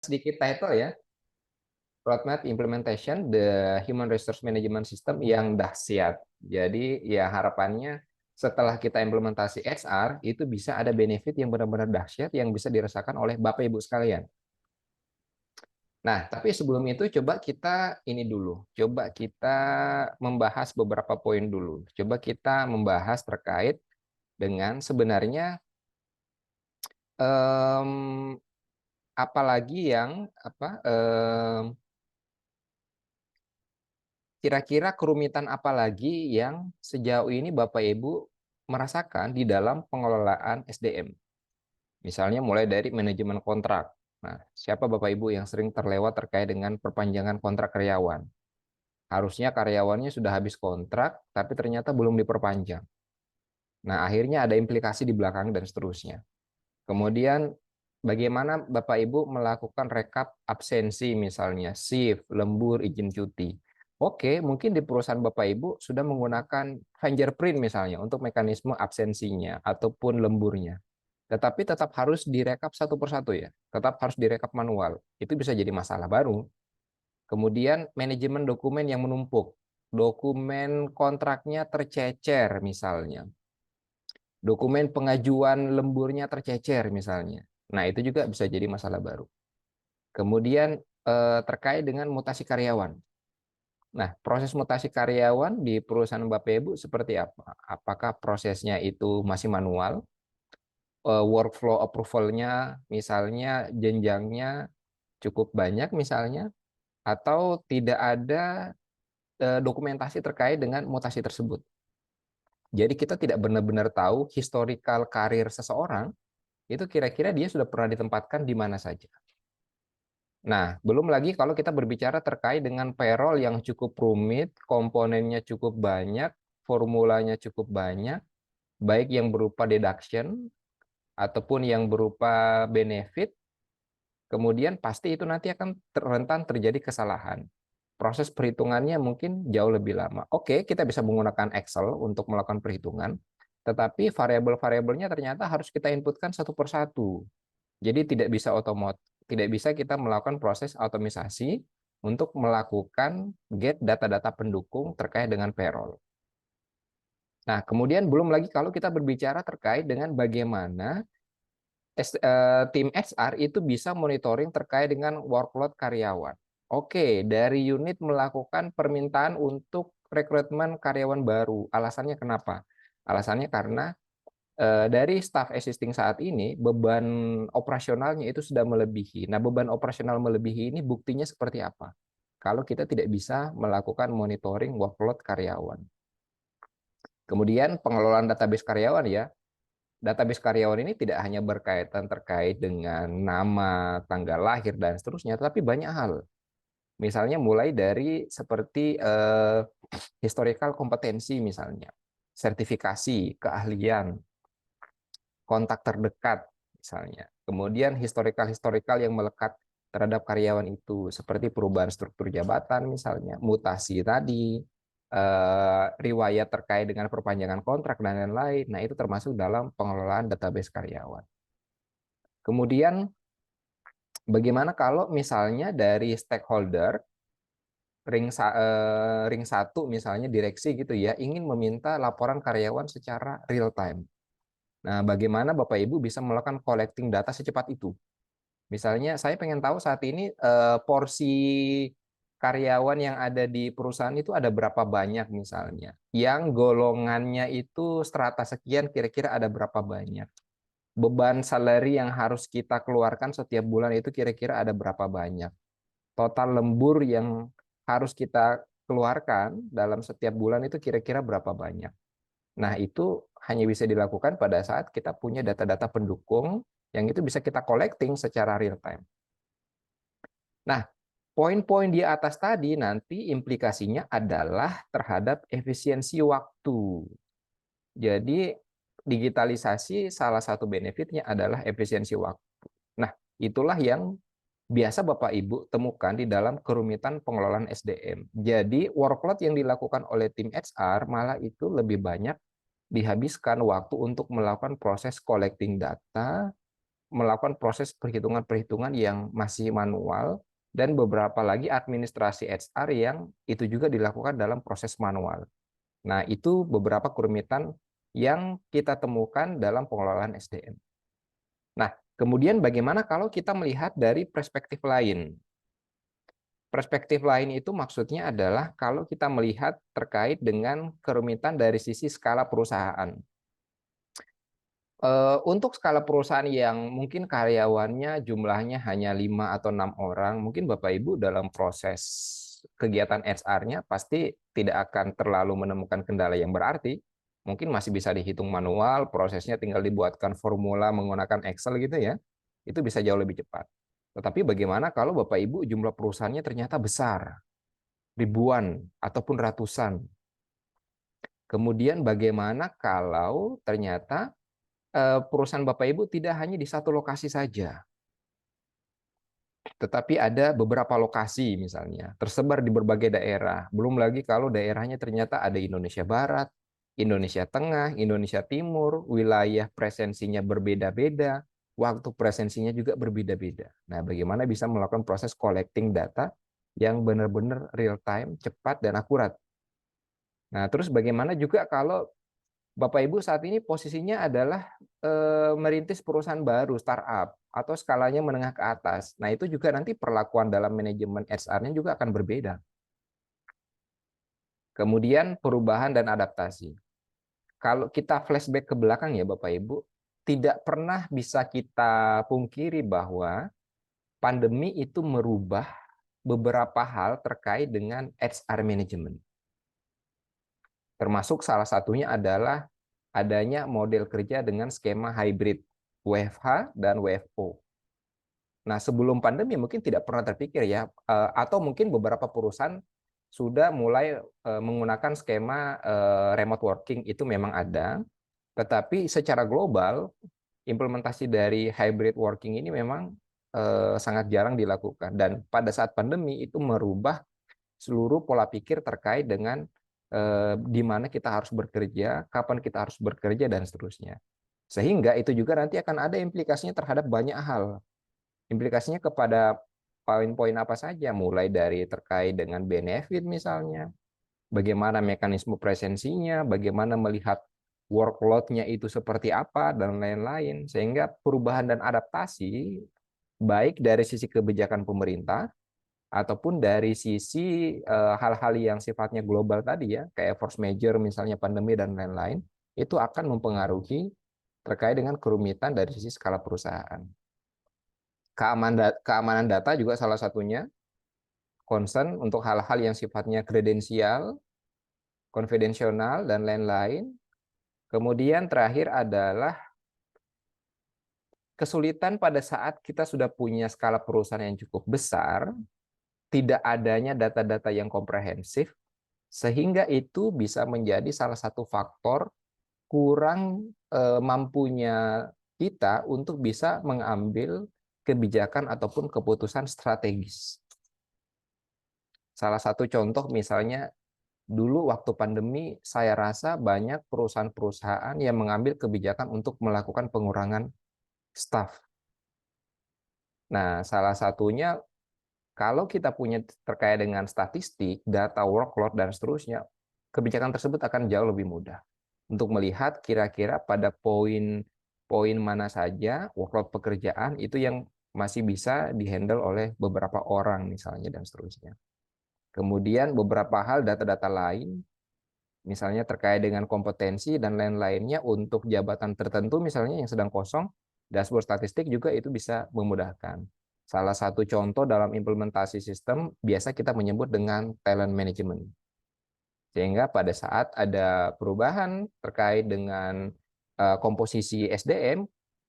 sedikit title ya, Roadmap Implementation the Human Resource Management System yang dahsyat. Jadi ya harapannya setelah kita implementasi HR itu bisa ada benefit yang benar-benar dahsyat yang bisa dirasakan oleh Bapak Ibu sekalian. Nah, tapi sebelum itu coba kita ini dulu. Coba kita membahas beberapa poin dulu. Coba kita membahas terkait dengan sebenarnya em, apalagi yang kira-kira kerumitan apa lagi yang sejauh ini Bapak Ibu merasakan di dalam pengelolaan SDM? Misalnya mulai dari manajemen kontrak. Nah, siapa Bapak Ibu yang sering terlewat terkait dengan perpanjangan kontrak karyawan? Harusnya karyawannya sudah habis kontrak, tapi ternyata belum diperpanjang. Nah, akhirnya ada implikasi di belakang dan seterusnya. Kemudian, bagaimana Bapak Ibu melakukan rekap absensi, misalnya shift, lembur, izin cuti. Oke, mungkin di perusahaan Bapak Ibu sudah menggunakan fingerprint misalnya untuk mekanisme absensinya ataupun lemburnya. Tetapi tetap harus direkap satu persatu ya, tetap harus direkap manual. Itu bisa jadi masalah baru. Kemudian manajemen dokumen yang menumpuk. Dokumen kontraknya tercecer misalnya. Dokumen pengajuan lemburnya tercecer misalnya. Nah, itu juga bisa jadi masalah baru. Kemudian terkait dengan mutasi karyawan. Nah, proses mutasi karyawan di perusahaan Bapak Ibu seperti apa? Apakah prosesnya itu masih manual? Workflow approval-nya misalnya jenjangnya cukup banyak misalnya, atau tidak ada dokumentasi terkait dengan mutasi tersebut. Jadi kita tidak benar-benar tahu historical karir seseorang, itu kira-kira dia sudah pernah ditempatkan di mana saja. Nah, belum lagi kalau kita berbicara terkait dengan payroll yang cukup rumit, komponennya cukup banyak, formulanya cukup banyak, baik yang berupa deduction ataupun yang berupa benefit, kemudian pasti itu nanti akan rentan terjadi kesalahan. Proses perhitungannya mungkin jauh lebih lama. Oke, kita bisa menggunakan Excel untuk melakukan perhitungan, tetapi variabel-variabelnya ternyata harus kita inputkan satu persatu. Jadi tidak bisa kita melakukan proses otomisasi untuk melakukan get data-data pendukung terkait dengan payroll. Nah, kemudian belum lagi kalau kita berbicara terkait dengan bagaimana tim HR itu bisa monitoring terkait dengan workload karyawan. Oke, dari unit melakukan permintaan untuk rekrutmen karyawan baru. Alasannya kenapa? Alasannya karena dari staff existing saat ini, beban operasionalnya itu sudah melebihi. Nah, beban operasional melebihi ini buktinya seperti apa? Kalau kita tidak bisa melakukan monitoring workload karyawan. Kemudian pengelolaan database karyawan ya. Database karyawan ini tidak hanya berkaitan terkait dengan nama, tanggal lahir, dan seterusnya, tapi banyak hal. Misalnya mulai dari seperti historical kompetensi misalnya, sertifikasi, keahlian, kontak terdekat misalnya. Kemudian historical yang melekat terhadap karyawan itu seperti perubahan struktur jabatan misalnya, mutasi tadi, riwayat terkait dengan perpanjangan kontrak dan lain-lain. Nah, itu termasuk dalam pengelolaan database karyawan. Kemudian bagaimana kalau misalnya dari stakeholder ring 1 misalnya direksi gitu ya ingin meminta laporan karyawan secara real time. Nah, bagaimana Bapak Ibu bisa melakukan collecting data secepat itu? Misalnya saya pengen tahu saat ini porsi karyawan yang ada di perusahaan itu ada berapa banyak misalnya. Yang golongannya itu strata sekian kira-kira ada berapa banyak. Beban salary yang harus kita keluarkan setiap bulan itu kira-kira ada berapa banyak. Total lembur yang harus kita keluarkan dalam setiap bulan itu kira-kira berapa banyak. Nah, itu hanya bisa dilakukan pada saat kita punya data-data pendukung yang itu bisa kita collecting secara real time. Nah, poin-poin di atas tadi nanti implikasinya adalah terhadap efisiensi waktu. Jadi, digitalisasi salah satu benefitnya adalah efisiensi waktu. Nah, itulah yang biasa Bapak Ibu temukan di dalam kerumitan pengelolaan SDM. Jadi, workload yang dilakukan oleh tim HR malah itu lebih banyak dihabiskan waktu untuk melakukan proses collecting data, melakukan proses perhitungan-perhitungan yang masih manual, dan beberapa lagi administrasi HR yang itu juga dilakukan dalam proses manual. Nah, itu beberapa kerumitan yang kita temukan dalam pengelolaan SDM. Nah, kemudian bagaimana kalau kita melihat dari perspektif lain? Perspektif lain itu maksudnya adalah kalau kita melihat terkait dengan kerumitan dari sisi skala perusahaan. Untuk skala perusahaan yang mungkin karyawannya jumlahnya hanya 5 atau 6 orang, mungkin Bapak Ibu dalam proses kegiatan HR-nya pasti tidak akan terlalu menemukan kendala yang berarti. Mungkin masih bisa dihitung manual, prosesnya tinggal dibuatkan formula menggunakan Excel gitu ya. Itu bisa jauh lebih cepat. Tetapi bagaimana kalau Bapak Ibu jumlah perusahaannya ternyata besar, ribuan ataupun ratusan. Kemudian bagaimana kalau ternyata perusahaan Bapak Ibu tidak hanya di satu lokasi saja, tetapi ada beberapa lokasi misalnya, tersebar di berbagai daerah. Belum lagi kalau daerahnya ternyata ada Indonesia Barat, Indonesia Tengah, Indonesia Timur, wilayah presensinya berbeda-beda, waktu presensinya juga berbeda-beda. Nah, bagaimana bisa melakukan proses collecting data yang benar-benar real time, cepat, dan akurat. Nah, terus bagaimana juga kalau Bapak Ibu saat ini posisinya adalah merintis perusahaan baru, startup, atau skalanya menengah ke atas. Nah, itu juga nanti perlakuan dalam manajemen HR-nya juga akan berbeda. Kemudian perubahan dan adaptasi. Kalau kita flashback ke belakang ya Bapak Ibu, tidak pernah bisa kita pungkiri bahwa pandemi itu merubah beberapa hal terkait dengan HR management. Termasuk salah satunya adalah adanya model kerja dengan skema hybrid WFH dan WFO. Nah, sebelum pandemi mungkin tidak pernah terpikir ya, atau mungkin beberapa perusahaan sudah mulai menggunakan skema remote working, itu memang ada, tetapi secara global implementasi dari hybrid working ini memang sangat jarang dilakukan, dan pada saat pandemi itu merubah seluruh pola pikir terkait dengan di mana kita harus bekerja, kapan kita harus bekerja, dan seterusnya. Sehingga itu juga nanti akan ada implikasinya terhadap banyak hal. Implikasinya kepada poin-poin apa saja, mulai dari terkait dengan benefit misalnya, bagaimana mekanisme presensinya, bagaimana melihat workload-nya itu seperti apa, dan lain-lain. Sehingga perubahan dan adaptasi, baik dari sisi kebijakan pemerintah, ataupun dari sisi hal-hal yang sifatnya global tadi ya, kayak force major misalnya pandemi dan lain-lain, itu akan mempengaruhi terkait dengan kerumitan dari sisi skala perusahaan. Keamanan data juga salah satunya, concern untuk hal-hal yang sifatnya kredensial, konfidensial, dan lain-lain. Kemudian terakhir adalah kesulitan pada saat kita sudah punya skala perusahaan yang cukup besar, tidak adanya data-data yang komprehensif, sehingga itu bisa menjadi salah satu faktor kurang mampunya kita untuk bisa mengambil kebijakan ataupun keputusan strategis. Salah satu contoh misalnya, dulu waktu pandemi saya rasa banyak perusahaan-perusahaan yang mengambil kebijakan untuk melakukan pengurangan staf. Nah, salah satunya kalau kita punya terkait dengan statistik, data workload, dan seterusnya, kebijakan tersebut akan jauh lebih mudah untuk melihat kira-kira pada poin-poin mana saja workload pekerjaan itu yang masih bisa dihandle oleh beberapa orang misalnya, dan seterusnya. Kemudian beberapa hal data-data lain, misalnya terkait dengan kompetensi dan lain-lainnya untuk jabatan tertentu misalnya yang sedang kosong, dashboard statistik juga itu bisa memudahkan. Salah satu contoh dalam implementasi sistem biasa kita menyebut dengan talent management. Sehingga pada saat ada perubahan terkait dengan komposisi SDM,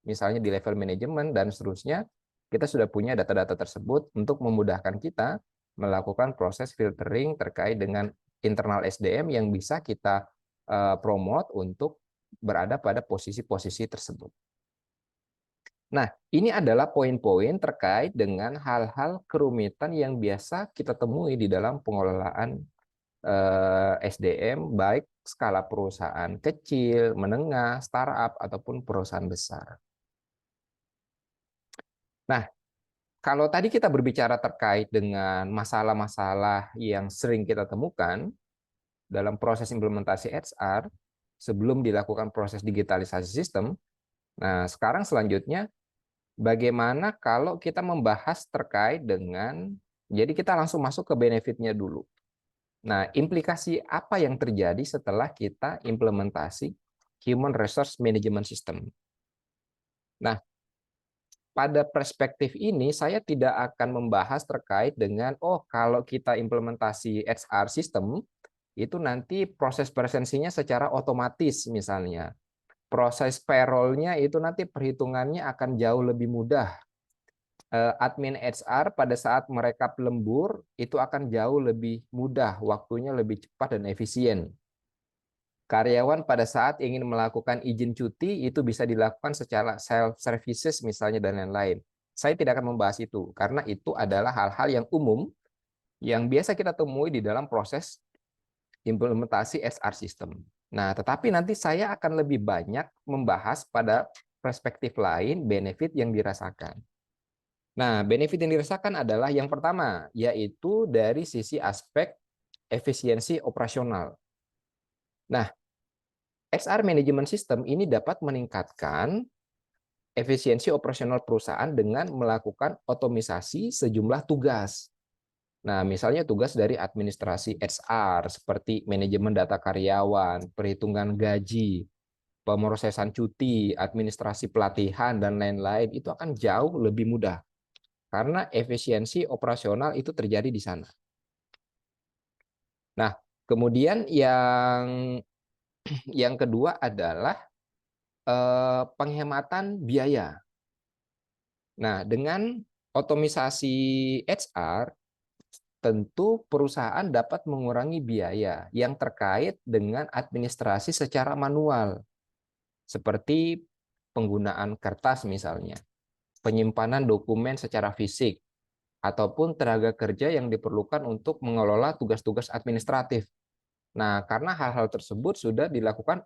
misalnya di level manajemen dan seterusnya, kita sudah punya data-data tersebut untuk memudahkan kita melakukan proses filtering terkait dengan internal SDM yang bisa kita promote untuk berada pada posisi-posisi tersebut. Nah, ini adalah poin-poin terkait dengan hal-hal kerumitan yang biasa kita temui di dalam pengelolaan SDM, baik skala perusahaan kecil, menengah, startup, ataupun perusahaan besar. Nah, kalau tadi kita berbicara terkait dengan masalah-masalah yang sering kita temukan dalam proses implementasi HR sebelum dilakukan proses digitalisasi sistem, nah sekarang selanjutnya bagaimana kalau kita membahas terkait dengan, jadi kita langsung masuk ke benefitnya dulu. Nah, implikasi apa yang terjadi setelah kita implementasi Human Resource Management System? Nah, pada perspektif ini saya tidak akan membahas terkait dengan, oh kalau kita implementasi HR system, itu nanti proses presensinya secara otomatis misalnya. Proses payroll-nya itu nanti perhitungannya akan jauh lebih mudah. Admin HR pada saat mereka lembur itu akan jauh lebih mudah, waktunya lebih cepat dan efisien. Karyawan pada saat ingin melakukan izin cuti itu bisa dilakukan secara self-services misalnya dan lain-lain. Saya tidak akan membahas itu, karena itu adalah hal-hal yang umum yang biasa kita temui di dalam proses implementasi HR system. Nah, tetapi nanti saya akan lebih banyak membahas pada perspektif lain, benefit yang dirasakan. Nah, benefit yang dirasakan adalah yang pertama, yaitu dari sisi aspek efisiensi operasional. Nah, HR Management System ini dapat meningkatkan efisiensi operasional perusahaan dengan melakukan otomisasi sejumlah tugas. Nah, misalnya tugas dari administrasi HR seperti manajemen data karyawan, perhitungan gaji, pemrosesan cuti, administrasi pelatihan, dan lain-lain itu akan jauh lebih mudah karena efisiensi operasional itu terjadi di sana. Nah, kemudian yang kedua adalah penghematan biaya. Nah, dengan otomisasi HR, tentu perusahaan dapat mengurangi biaya yang terkait dengan administrasi secara manual, seperti penggunaan kertas misalnya, penyimpanan dokumen secara fisik, ataupun tenaga kerja yang diperlukan untuk mengelola tugas-tugas administratif. Nah, karena hal-hal tersebut sudah dilakukan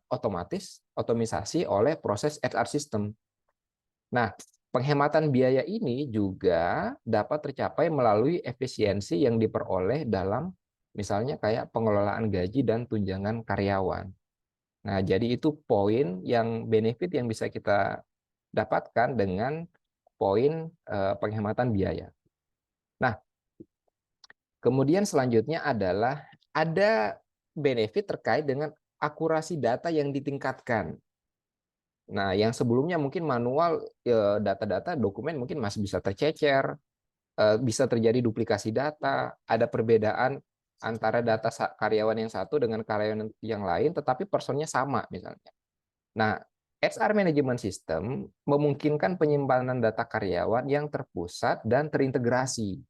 otomisasi oleh proses HR system. Nah, penghematan biaya ini juga dapat tercapai melalui efisiensi yang diperoleh dalam misalnya kayak pengelolaan gaji dan tunjangan karyawan. Nah, jadi itu poin yang benefit yang bisa kita dapatkan dengan poin penghematan biaya. Nah, kemudian selanjutnya adalah ada benefit terkait dengan akurasi data yang ditingkatkan. Nah, yang sebelumnya mungkin manual, data-data dokumen mungkin masih bisa tercecer, bisa terjadi duplikasi data, ada perbedaan antara data karyawan yang satu dengan karyawan yang lain, tetapi personnya sama misalnya. Nah, HR Management System memungkinkan penyimpanan data karyawan yang terpusat dan terintegrasi.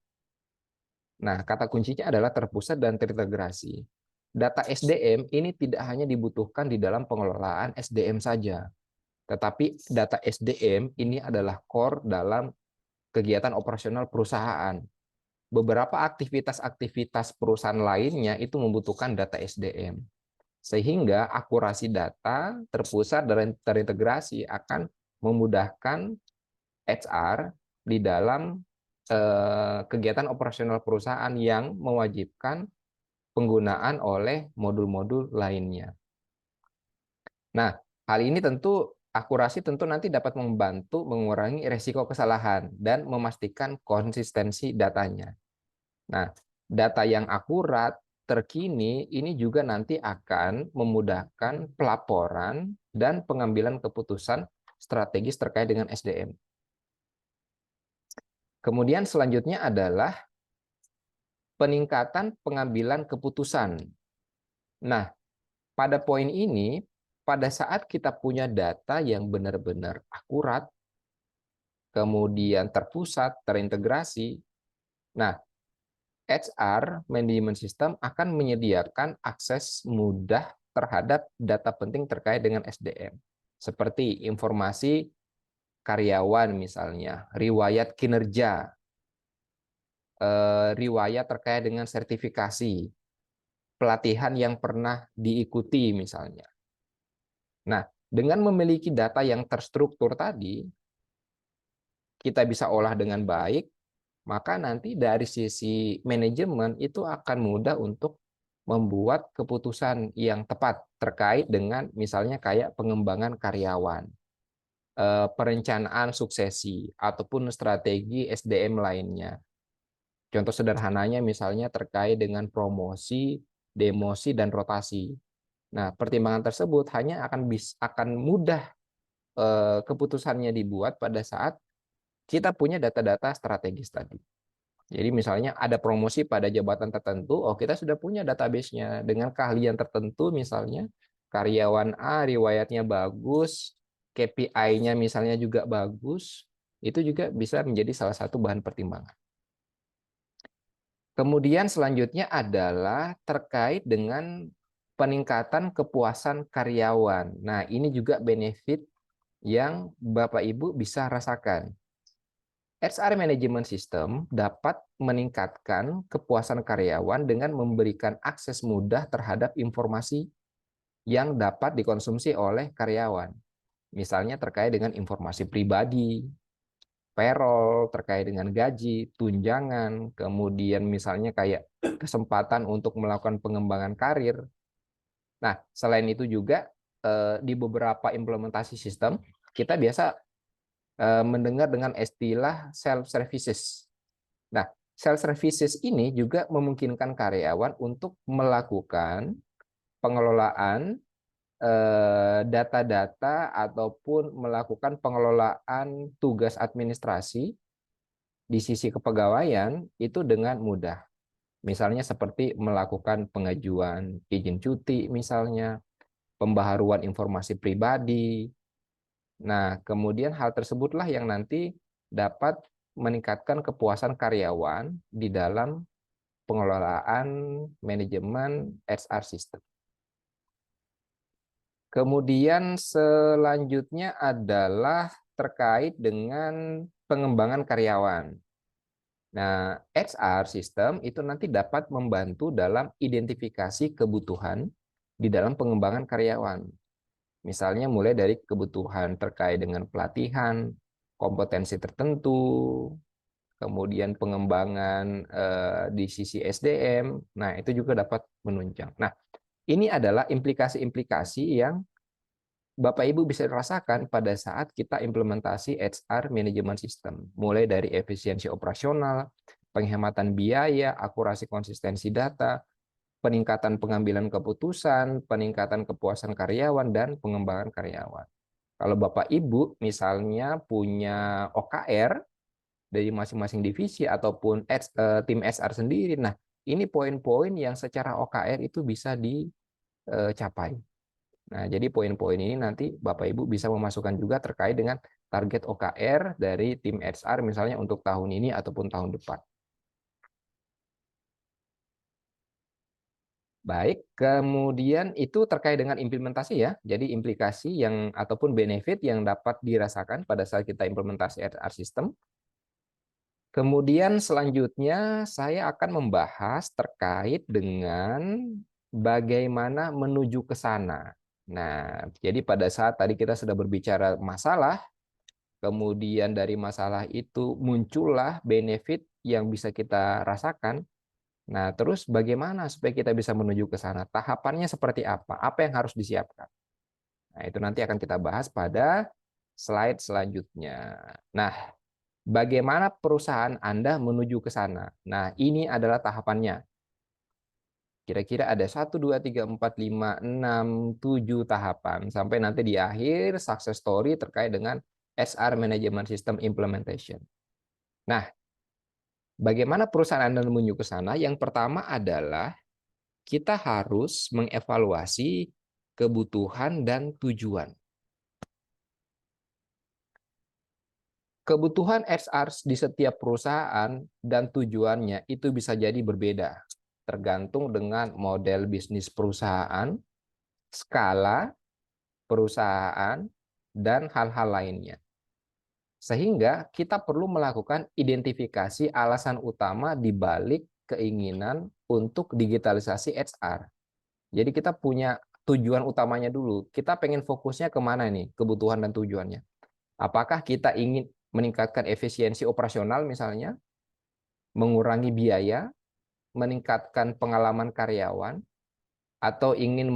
Nah, kata kuncinya adalah terpusat dan terintegrasi. Data SDM ini tidak hanya dibutuhkan di dalam pengelolaan SDM saja, tetapi data SDM ini adalah core dalam kegiatan operasional perusahaan. Beberapa aktivitas-aktivitas perusahaan lainnya itu membutuhkan data SDM. Sehingga akurasi data terpusat dan terintegrasi akan memudahkan HR di dalam kegiatan operasional perusahaan yang mewajibkan penggunaan oleh modul-modul lainnya. Nah, hal ini tentu akurasi tentu nanti dapat membantu mengurangi risiko kesalahan dan memastikan konsistensi datanya. Nah, data yang akurat, terkini, ini juga nanti akan memudahkan pelaporan dan pengambilan keputusan strategis terkait dengan SDM. Kemudian selanjutnya adalah peningkatan pengambilan keputusan. Nah, pada poin ini, pada saat kita punya data yang benar-benar akurat, kemudian terpusat, terintegrasi, nah, HR Management System akan menyediakan akses mudah terhadap data penting terkait dengan SDM, seperti informasi karyawan misalnya, riwayat kinerja, riwayat terkait dengan sertifikasi, pelatihan yang pernah diikuti misalnya. Nah, dengan memiliki data yang terstruktur tadi, kita bisa olah dengan baik, maka nanti dari sisi manajemen itu akan mudah untuk membuat keputusan yang tepat terkait dengan misalnya kayak pengembangan karyawan, perencanaan suksesi, ataupun strategi SDM lainnya. Contoh sederhananya misalnya terkait dengan promosi, demosi, dan rotasi. Nah, pertimbangan tersebut hanya akan mudah keputusannya dibuat pada saat kita punya data-data strategis tadi. Jadi misalnya ada promosi pada jabatan tertentu, oh kita sudah punya database-nya dengan keahlian tertentu, misalnya karyawan A riwayatnya bagus, KPI-nya misalnya juga bagus, itu juga bisa menjadi salah satu bahan pertimbangan. Kemudian selanjutnya adalah terkait dengan peningkatan kepuasan karyawan. Nah, ini juga benefit yang Bapak Ibu bisa rasakan. HR Management System dapat meningkatkan kepuasan karyawan dengan memberikan akses mudah terhadap informasi yang dapat dikonsumsi oleh karyawan. Misalnya terkait dengan informasi pribadi, payroll, terkait dengan gaji, tunjangan, kemudian misalnya kayak kesempatan untuk melakukan pengembangan karir. Nah, selain itu juga di beberapa implementasi sistem, kita biasa mendengar dengan istilah self-services. Nah, self-services ini juga memungkinkan karyawan untuk melakukan pengelolaan data-data ataupun melakukan pengelolaan tugas administrasi di sisi kepegawaian itu dengan mudah. Misalnya seperti melakukan pengajuan izin cuti misalnya, pembaharuan informasi pribadi. Nah, kemudian hal tersebutlah yang nanti dapat meningkatkan kepuasan karyawan di dalam pengelolaan manajemen HR system. Kemudian selanjutnya adalah terkait dengan pengembangan karyawan. Nah, HR system itu nanti dapat membantu dalam identifikasi kebutuhan di dalam pengembangan karyawan. Misalnya mulai dari kebutuhan terkait dengan pelatihan, kompetensi tertentu, kemudian pengembangan di sisi SDM. Nah, itu juga dapat menunjang. Nah, ini adalah implikasi-implikasi yang Bapak Ibu bisa rasakan pada saat kita implementasi HR Management System, mulai dari efisiensi operasional, penghematan biaya, akurasi konsistensi data, peningkatan pengambilan keputusan, peningkatan kepuasan karyawan, dan pengembangan karyawan. Kalau Bapak Ibu misalnya punya OKR dari masing-masing divisi ataupun tim HR sendiri, nah ini poin-poin yang secara OKR itu bisa dicapai. Nah, jadi poin-poin ini nanti Bapak Ibu bisa memasukkan juga terkait dengan target OKR dari tim HR misalnya untuk tahun ini ataupun tahun depan. Baik, kemudian itu terkait dengan implementasi ya. Jadi implikasi yang ataupun benefit yang dapat dirasakan pada saat kita implementasi HR system. Kemudian selanjutnya saya akan membahas terkait dengan bagaimana menuju ke sana. Nah, jadi pada saat tadi kita sudah berbicara masalah, kemudian dari masalah itu muncullah benefit yang bisa kita rasakan. Nah, terus bagaimana supaya kita bisa menuju ke sana? Tahapannya seperti apa? Apa yang harus disiapkan? Nah, itu nanti akan kita bahas pada slide selanjutnya. Nah, bagaimana perusahaan Anda menuju ke sana? Nah, ini adalah tahapannya. Kira-kira ada 1, 2, 3, 4, 5, 6, 7 tahapan. Sampai nanti di akhir success story terkait dengan HR Management System Implementation. Nah, bagaimana perusahaan Anda menuju ke sana? Yang pertama adalah kita harus mengevaluasi kebutuhan dan tujuan. Kebutuhan HR di setiap perusahaan dan tujuannya itu bisa jadi berbeda, tergantung dengan model bisnis perusahaan, skala perusahaan, dan hal-hal lainnya. Sehingga kita perlu melakukan identifikasi alasan utama di balik keinginan untuk digitalisasi HR. Jadi kita punya tujuan utamanya dulu. Kita pengen fokusnya kemana nih, kebutuhan dan tujuannya. Apakah kita ingin meningkatkan efisiensi operasional misalnya, mengurangi biaya, meningkatkan pengalaman karyawan, atau ingin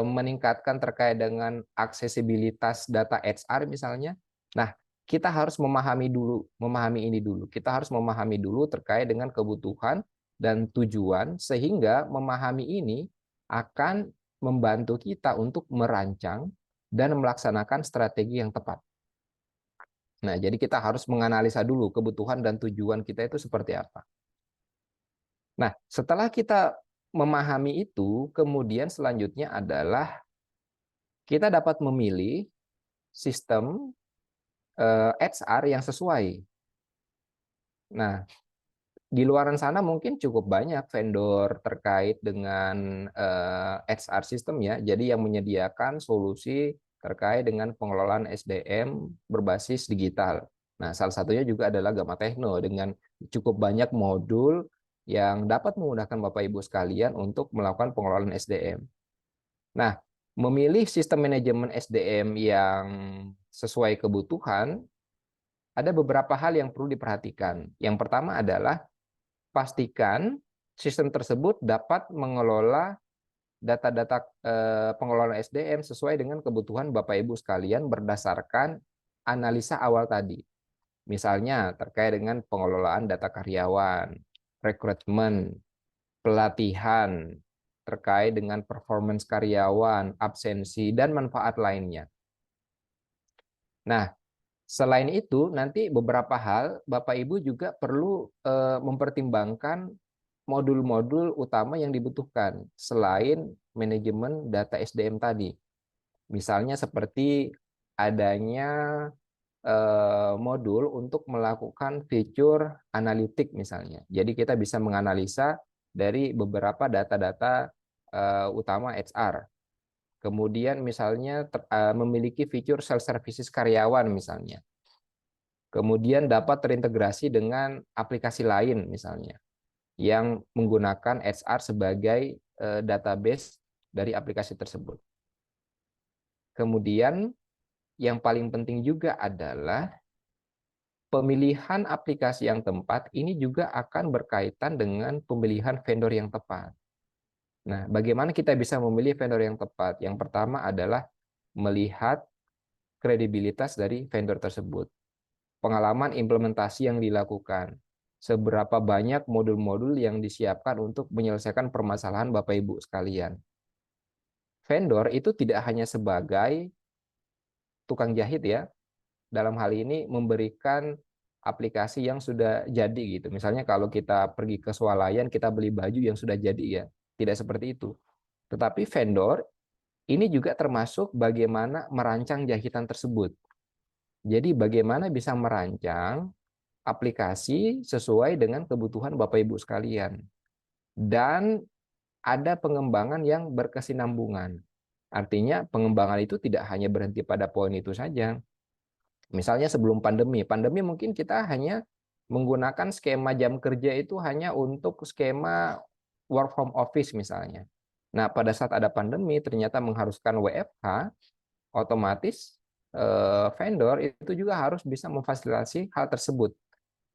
meningkatkan terkait dengan aksesibilitas data HR misalnya. Nah, kita harus memahami ini dulu. Kita harus memahami dulu terkait dengan kebutuhan dan tujuan, sehingga memahami ini akan membantu kita untuk merancang dan melaksanakan strategi yang tepat. Nah, jadi kita harus menganalisa dulu kebutuhan dan tujuan kita itu seperti apa. Nah, setelah kita memahami itu, kemudian selanjutnya adalah kita dapat memilih sistem HR yang sesuai. Nah, di luaran sana mungkin cukup banyak vendor terkait dengan HR system ya. Jadi yang menyediakan solusi terkait dengan pengelolaan SDM berbasis digital. Nah, salah satunya juga adalah Gamma Techno dengan cukup banyak modul yang dapat memudahkan Bapak Ibu sekalian untuk melakukan pengelolaan SDM. Nah, memilih sistem manajemen SDM yang sesuai kebutuhan, ada beberapa hal yang perlu diperhatikan. Yang pertama adalah pastikan sistem tersebut dapat mengelola data-data pengelolaan SDM sesuai dengan kebutuhan Bapak Ibu sekalian berdasarkan analisa awal tadi. Misalnya terkait dengan pengelolaan data karyawan, rekrutmen, pelatihan, terkait dengan performance karyawan, absensi, dan manfaat lainnya. Nah, selain itu, nanti beberapa hal Bapak Ibu juga perlu mempertimbangkan modul-modul utama yang dibutuhkan selain manajemen data SDM tadi. Misalnya seperti adanya modul untuk melakukan fitur analitik misalnya. Jadi kita bisa menganalisa dari beberapa data-data utama HR. Kemudian misalnya memiliki fitur self services karyawan misalnya. Kemudian dapat terintegrasi dengan aplikasi lain misalnya yang menggunakan HR sebagai database dari aplikasi tersebut. Kemudian yang paling penting juga adalah pemilihan aplikasi yang tepat ini juga akan berkaitan dengan pemilihan vendor yang tepat. Nah, bagaimana kita bisa memilih vendor yang tepat? Yang pertama adalah melihat kredibilitas dari vendor tersebut, pengalaman implementasi yang dilakukan, seberapa banyak modul-modul yang disiapkan untuk menyelesaikan permasalahan Bapak Ibu sekalian. Vendor itu tidak hanya sebagai tukang jahit ya, dalam hal ini memberikan aplikasi yang sudah jadi gitu. Misalnya kalau kita pergi ke swalayan, kita beli baju yang sudah jadi ya. Tidak seperti itu. Tetapi vendor ini juga termasuk bagaimana merancang jahitan tersebut. Jadi bagaimana bisa merancang aplikasi sesuai dengan kebutuhan Bapak Ibu sekalian. Dan ada pengembangan yang berkesinambungan. Artinya pengembangan itu tidak hanya berhenti pada poin itu saja. Misalnya sebelum pandemi mungkin kita hanya menggunakan skema jam kerja itu hanya untuk skema work from office misalnya. Nah, pada saat ada pandemi ternyata mengharuskan WFH, otomatis vendor itu juga harus bisa memfasilitasi hal tersebut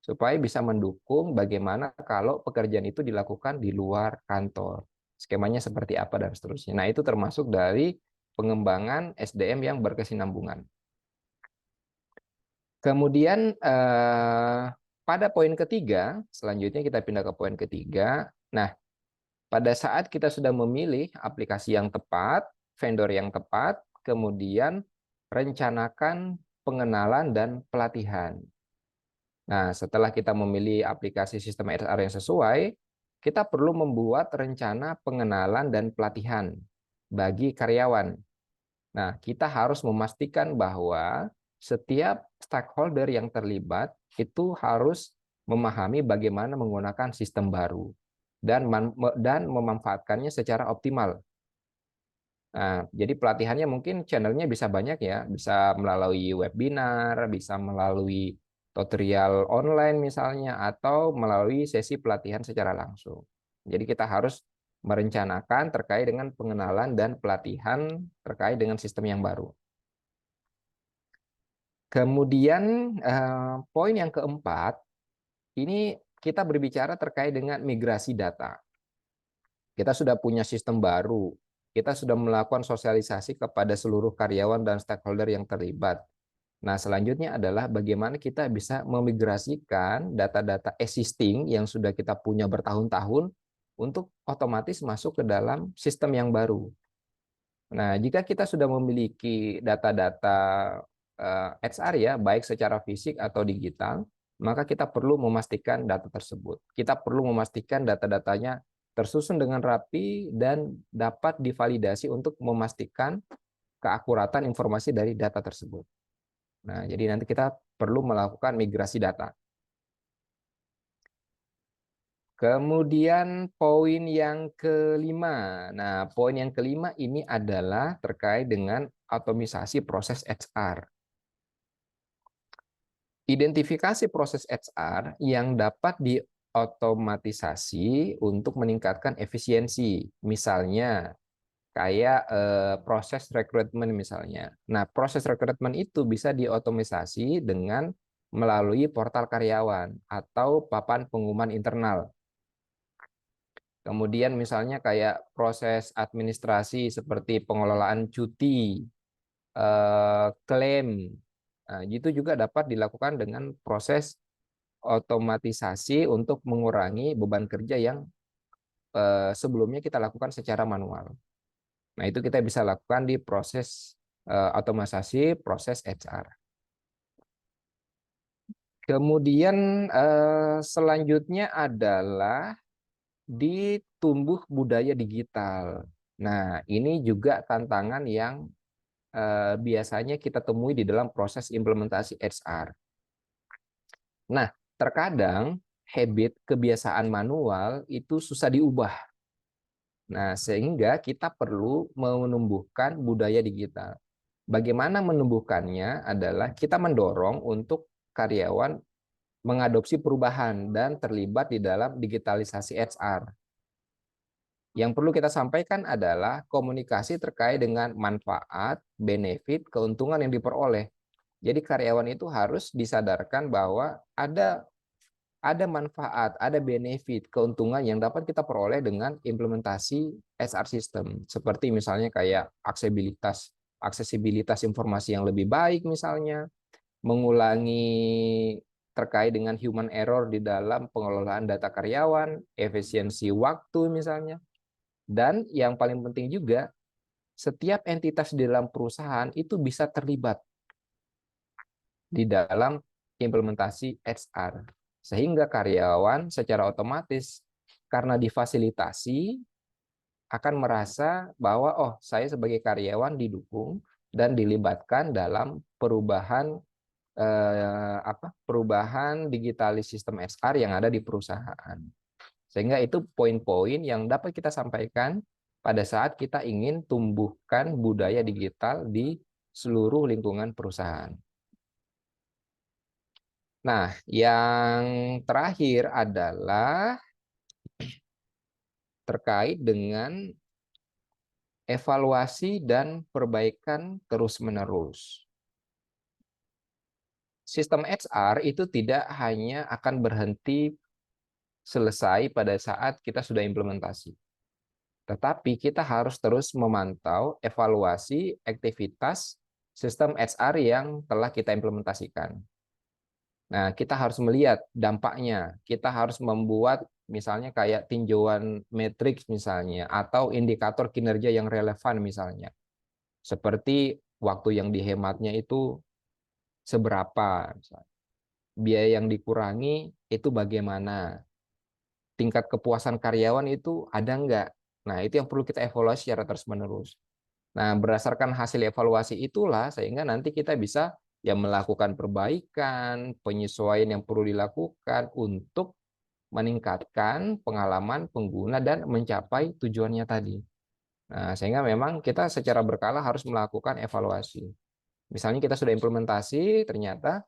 supaya bisa mendukung bagaimana kalau pekerjaan itu dilakukan di luar kantor. Skemanya seperti apa dan seterusnya. Nah, itu termasuk dari pengembangan SDM yang berkesinambungan. Kemudian pada poin ketiga, selanjutnya kita pindah ke poin ketiga. Nah, pada saat kita sudah memilih aplikasi yang tepat, vendor yang tepat, kemudian rencanakan pengenalan dan pelatihan. Nah, setelah kita memilih aplikasi sistem HR yang sesuai, kita perlu membuat rencana pengenalan dan pelatihan bagi karyawan. Nah, kita harus memastikan bahwa setiap stakeholder yang terlibat itu harus memahami bagaimana menggunakan sistem baru dan memanfaatkannya secara optimal. Nah, jadi pelatihannya mungkin channelnya bisa banyak ya, bisa melalui webinar, bisa melalui tutorial online misalnya, atau melalui sesi pelatihan secara langsung. Jadi kita harus merencanakan terkait dengan pengenalan dan pelatihan terkait dengan sistem yang baru. Kemudian poin yang keempat, ini kita berbicara terkait dengan migrasi data. Kita sudah punya sistem baru, kita sudah melakukan sosialisasi kepada seluruh karyawan dan stakeholder yang terlibat. Nah, selanjutnya adalah bagaimana kita bisa memigrasikan data-data existing yang sudah kita punya bertahun-tahun untuk otomatis masuk ke dalam sistem yang baru. Nah, jika kita sudah memiliki data-data HR ya, baik secara fisik atau digital, maka kita perlu memastikan data tersebut. Kita perlu memastikan data-datanya tersusun dengan rapi dan dapat divalidasi untuk memastikan keakuratan informasi dari data tersebut. Nah, jadi nanti kita perlu melakukan migrasi data. Kemudian poin yang kelima. Nah, poin yang kelima ini adalah terkait dengan otomisasi proses HR. Identifikasi proses HR yang dapat diotomatisasi untuk meningkatkan efisiensi. Misalnya, kayak proses rekrutmen misalnya. Nah, proses rekrutmen itu bisa diotomatisasi dengan melalui portal karyawan atau papan pengumuman internal. Kemudian misalnya kayak proses administrasi seperti pengelolaan cuti, klaim, nah, itu juga dapat dilakukan dengan proses otomatisasi untuk mengurangi beban kerja yang sebelumnya kita lakukan secara manual. Nah, itu kita bisa lakukan di proses otomatisasi proses HR. Kemudian selanjutnya adalah di tumbuh budaya digital. Nah, ini juga tantangan yang biasanya kita temui di dalam proses implementasi HR. Nah, terkadang habit kebiasaan manual itu susah diubah. Nah, sehingga kita perlu menumbuhkan budaya digital. Bagaimana menumbuhkannya adalah kita mendorong untuk karyawan mengadopsi perubahan dan terlibat di dalam digitalisasi HR. Yang perlu kita sampaikan adalah komunikasi terkait dengan manfaat, benefit, keuntungan yang diperoleh. Jadi karyawan itu harus disadarkan bahwa ada manfaat, ada benefit, keuntungan yang dapat kita peroleh dengan implementasi HR system. Seperti misalnya kayak aksesibilitas informasi yang lebih baik misalnya, mengulangi terkait dengan human error di dalam pengelolaan data karyawan, efisiensi waktu misalnya. Dan yang paling penting juga, setiap entitas di dalam perusahaan itu bisa terlibat di dalam implementasi HR. Sehingga karyawan secara otomatis karena difasilitasi akan merasa bahwa oh, saya sebagai karyawan didukung dan dilibatkan dalam perubahan digitalis sistem HR yang ada di perusahaan. Sehingga itu poin-poin yang dapat kita sampaikan pada saat kita ingin tumbuhkan budaya digital di seluruh lingkungan perusahaan. Nah, yang terakhir adalah terkait dengan evaluasi dan perbaikan terus-menerus. Sistem HR itu tidak hanya akan berhenti selesai pada saat kita sudah implementasi. Tetapi kita harus terus memantau evaluasi aktivitas sistem HR yang telah kita implementasikan. Nah, kita harus melihat dampaknya. Kita harus membuat misalnya kayak tinjauan matriks misalnya, atau indikator kinerja yang relevan misalnya. Seperti waktu yang dihematnya itu seberapa, misalnya. Biaya yang dikurangi itu bagaimana, tingkat kepuasan karyawan itu ada enggak. Nah, itu yang perlu kita evaluasi secara terus-menerus. Nah, berdasarkan hasil evaluasi itulah sehingga nanti kita bisa ya melakukan perbaikan, penyesuaian yang perlu dilakukan untuk meningkatkan pengalaman pengguna dan mencapai tujuannya tadi. Nah, sehingga memang kita secara berkala harus melakukan evaluasi. Misalnya kita sudah implementasi, ternyata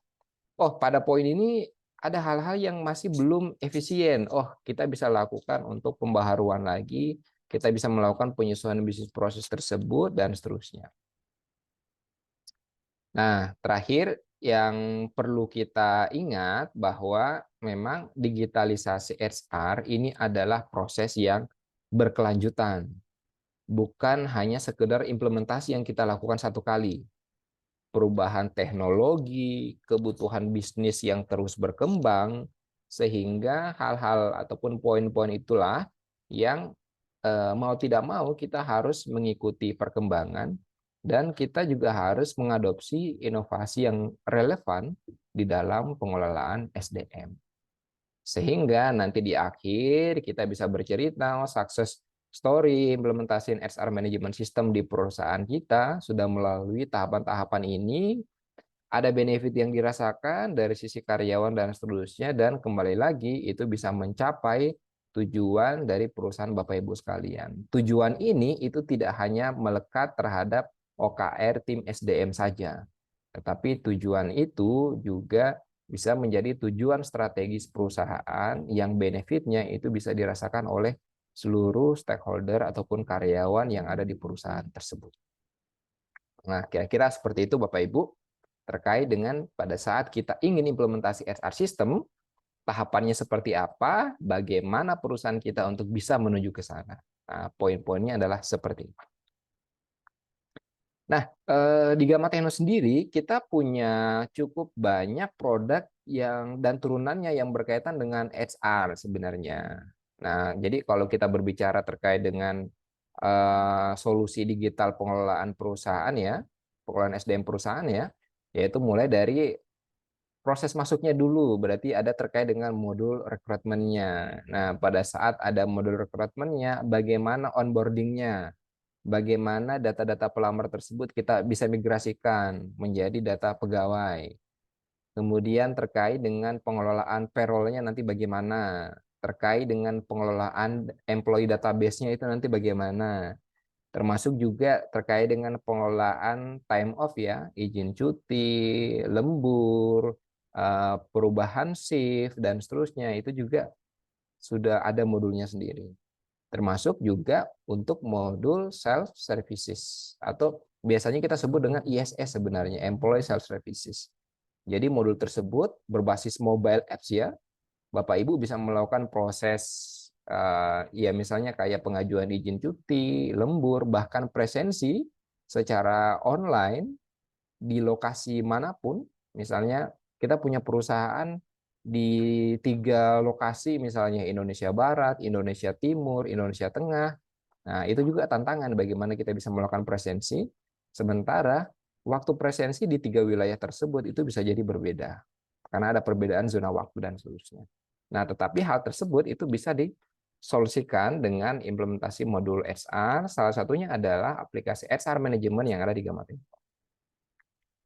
oh, pada poin ini ada hal-hal yang masih belum efisien. Oh, kita bisa lakukan untuk pembaharuan lagi, kita bisa melakukan penyesuaian bisnis proses tersebut, dan seterusnya. Nah, terakhir yang perlu kita ingat bahwa memang digitalisasi HR ini adalah proses yang berkelanjutan, bukan hanya sekedar implementasi yang kita lakukan satu kali. Perubahan teknologi, kebutuhan bisnis yang terus berkembang, sehingga hal-hal ataupun poin-poin itulah yang mau tidak mau kita harus mengikuti perkembangan dan kita juga harus mengadopsi inovasi yang relevan di dalam pengelolaan SDM. Sehingga nanti di akhir kita bisa bercerita, oh, sukses story implementasi HR management system di perusahaan kita sudah melalui tahapan-tahapan ini, ada benefit yang dirasakan dari sisi karyawan dan seterusnya, dan kembali lagi itu bisa mencapai tujuan dari perusahaan Bapak Ibu sekalian. Tujuan ini itu tidak hanya melekat terhadap OKR tim SDM saja, tetapi tujuan itu juga bisa menjadi tujuan strategis perusahaan yang benefitnya itu bisa dirasakan oleh seluruh stakeholder ataupun karyawan yang ada di perusahaan tersebut. Nah, kira-kira seperti itu Bapak Ibu, terkait dengan pada saat kita ingin implementasi HR system, tahapannya seperti apa, bagaimana perusahaan kita untuk bisa menuju ke sana. Nah, poin-poinnya adalah seperti itu. Nah, di Gamma Techno sendiri kita punya cukup banyak produk yang dan turunannya yang berkaitan dengan HR sebenarnya. Nah, jadi kalau kita berbicara terkait dengan solusi digital pengelolaan perusahaan ya, pengelolaan SDM perusahaan ya, yaitu mulai dari proses masuknya dulu, berarti ada terkait dengan modul rekrutmennya. Nah, pada saat ada modul rekrutmennya, bagaimana onboardingnya, bagaimana data-data pelamar tersebut kita bisa migrasikan menjadi data pegawai. Kemudian terkait dengan pengelolaan payroll-nya nanti bagaimana, terkait dengan pengelolaan employee database-nya itu nanti bagaimana, termasuk juga terkait dengan pengelolaan time off ya, izin cuti, lembur, perubahan shift, dan seterusnya, itu juga sudah ada modulnya sendiri. Termasuk juga untuk modul self services atau biasanya kita sebut dengan ISS sebenarnya, Employee Self Services. Jadi modul tersebut berbasis mobile apps ya. Bapak Ibu bisa melakukan proses ya misalnya kayak pengajuan izin cuti, lembur, bahkan presensi secara online di lokasi manapun. Misalnya kita punya perusahaan di 3 lokasi, misalnya Indonesia Barat, Indonesia Timur, Indonesia Tengah. Nah, itu juga tantangan bagaimana kita bisa melakukan presensi, sementara waktu presensi di 3 wilayah tersebut itu bisa jadi berbeda, karena ada perbedaan zona waktu dan seterusnya. Nah, tetapi hal tersebut itu bisa disolusikan dengan implementasi modul HR, salah satunya adalah aplikasi HR Management yang ada di Gamma Techno.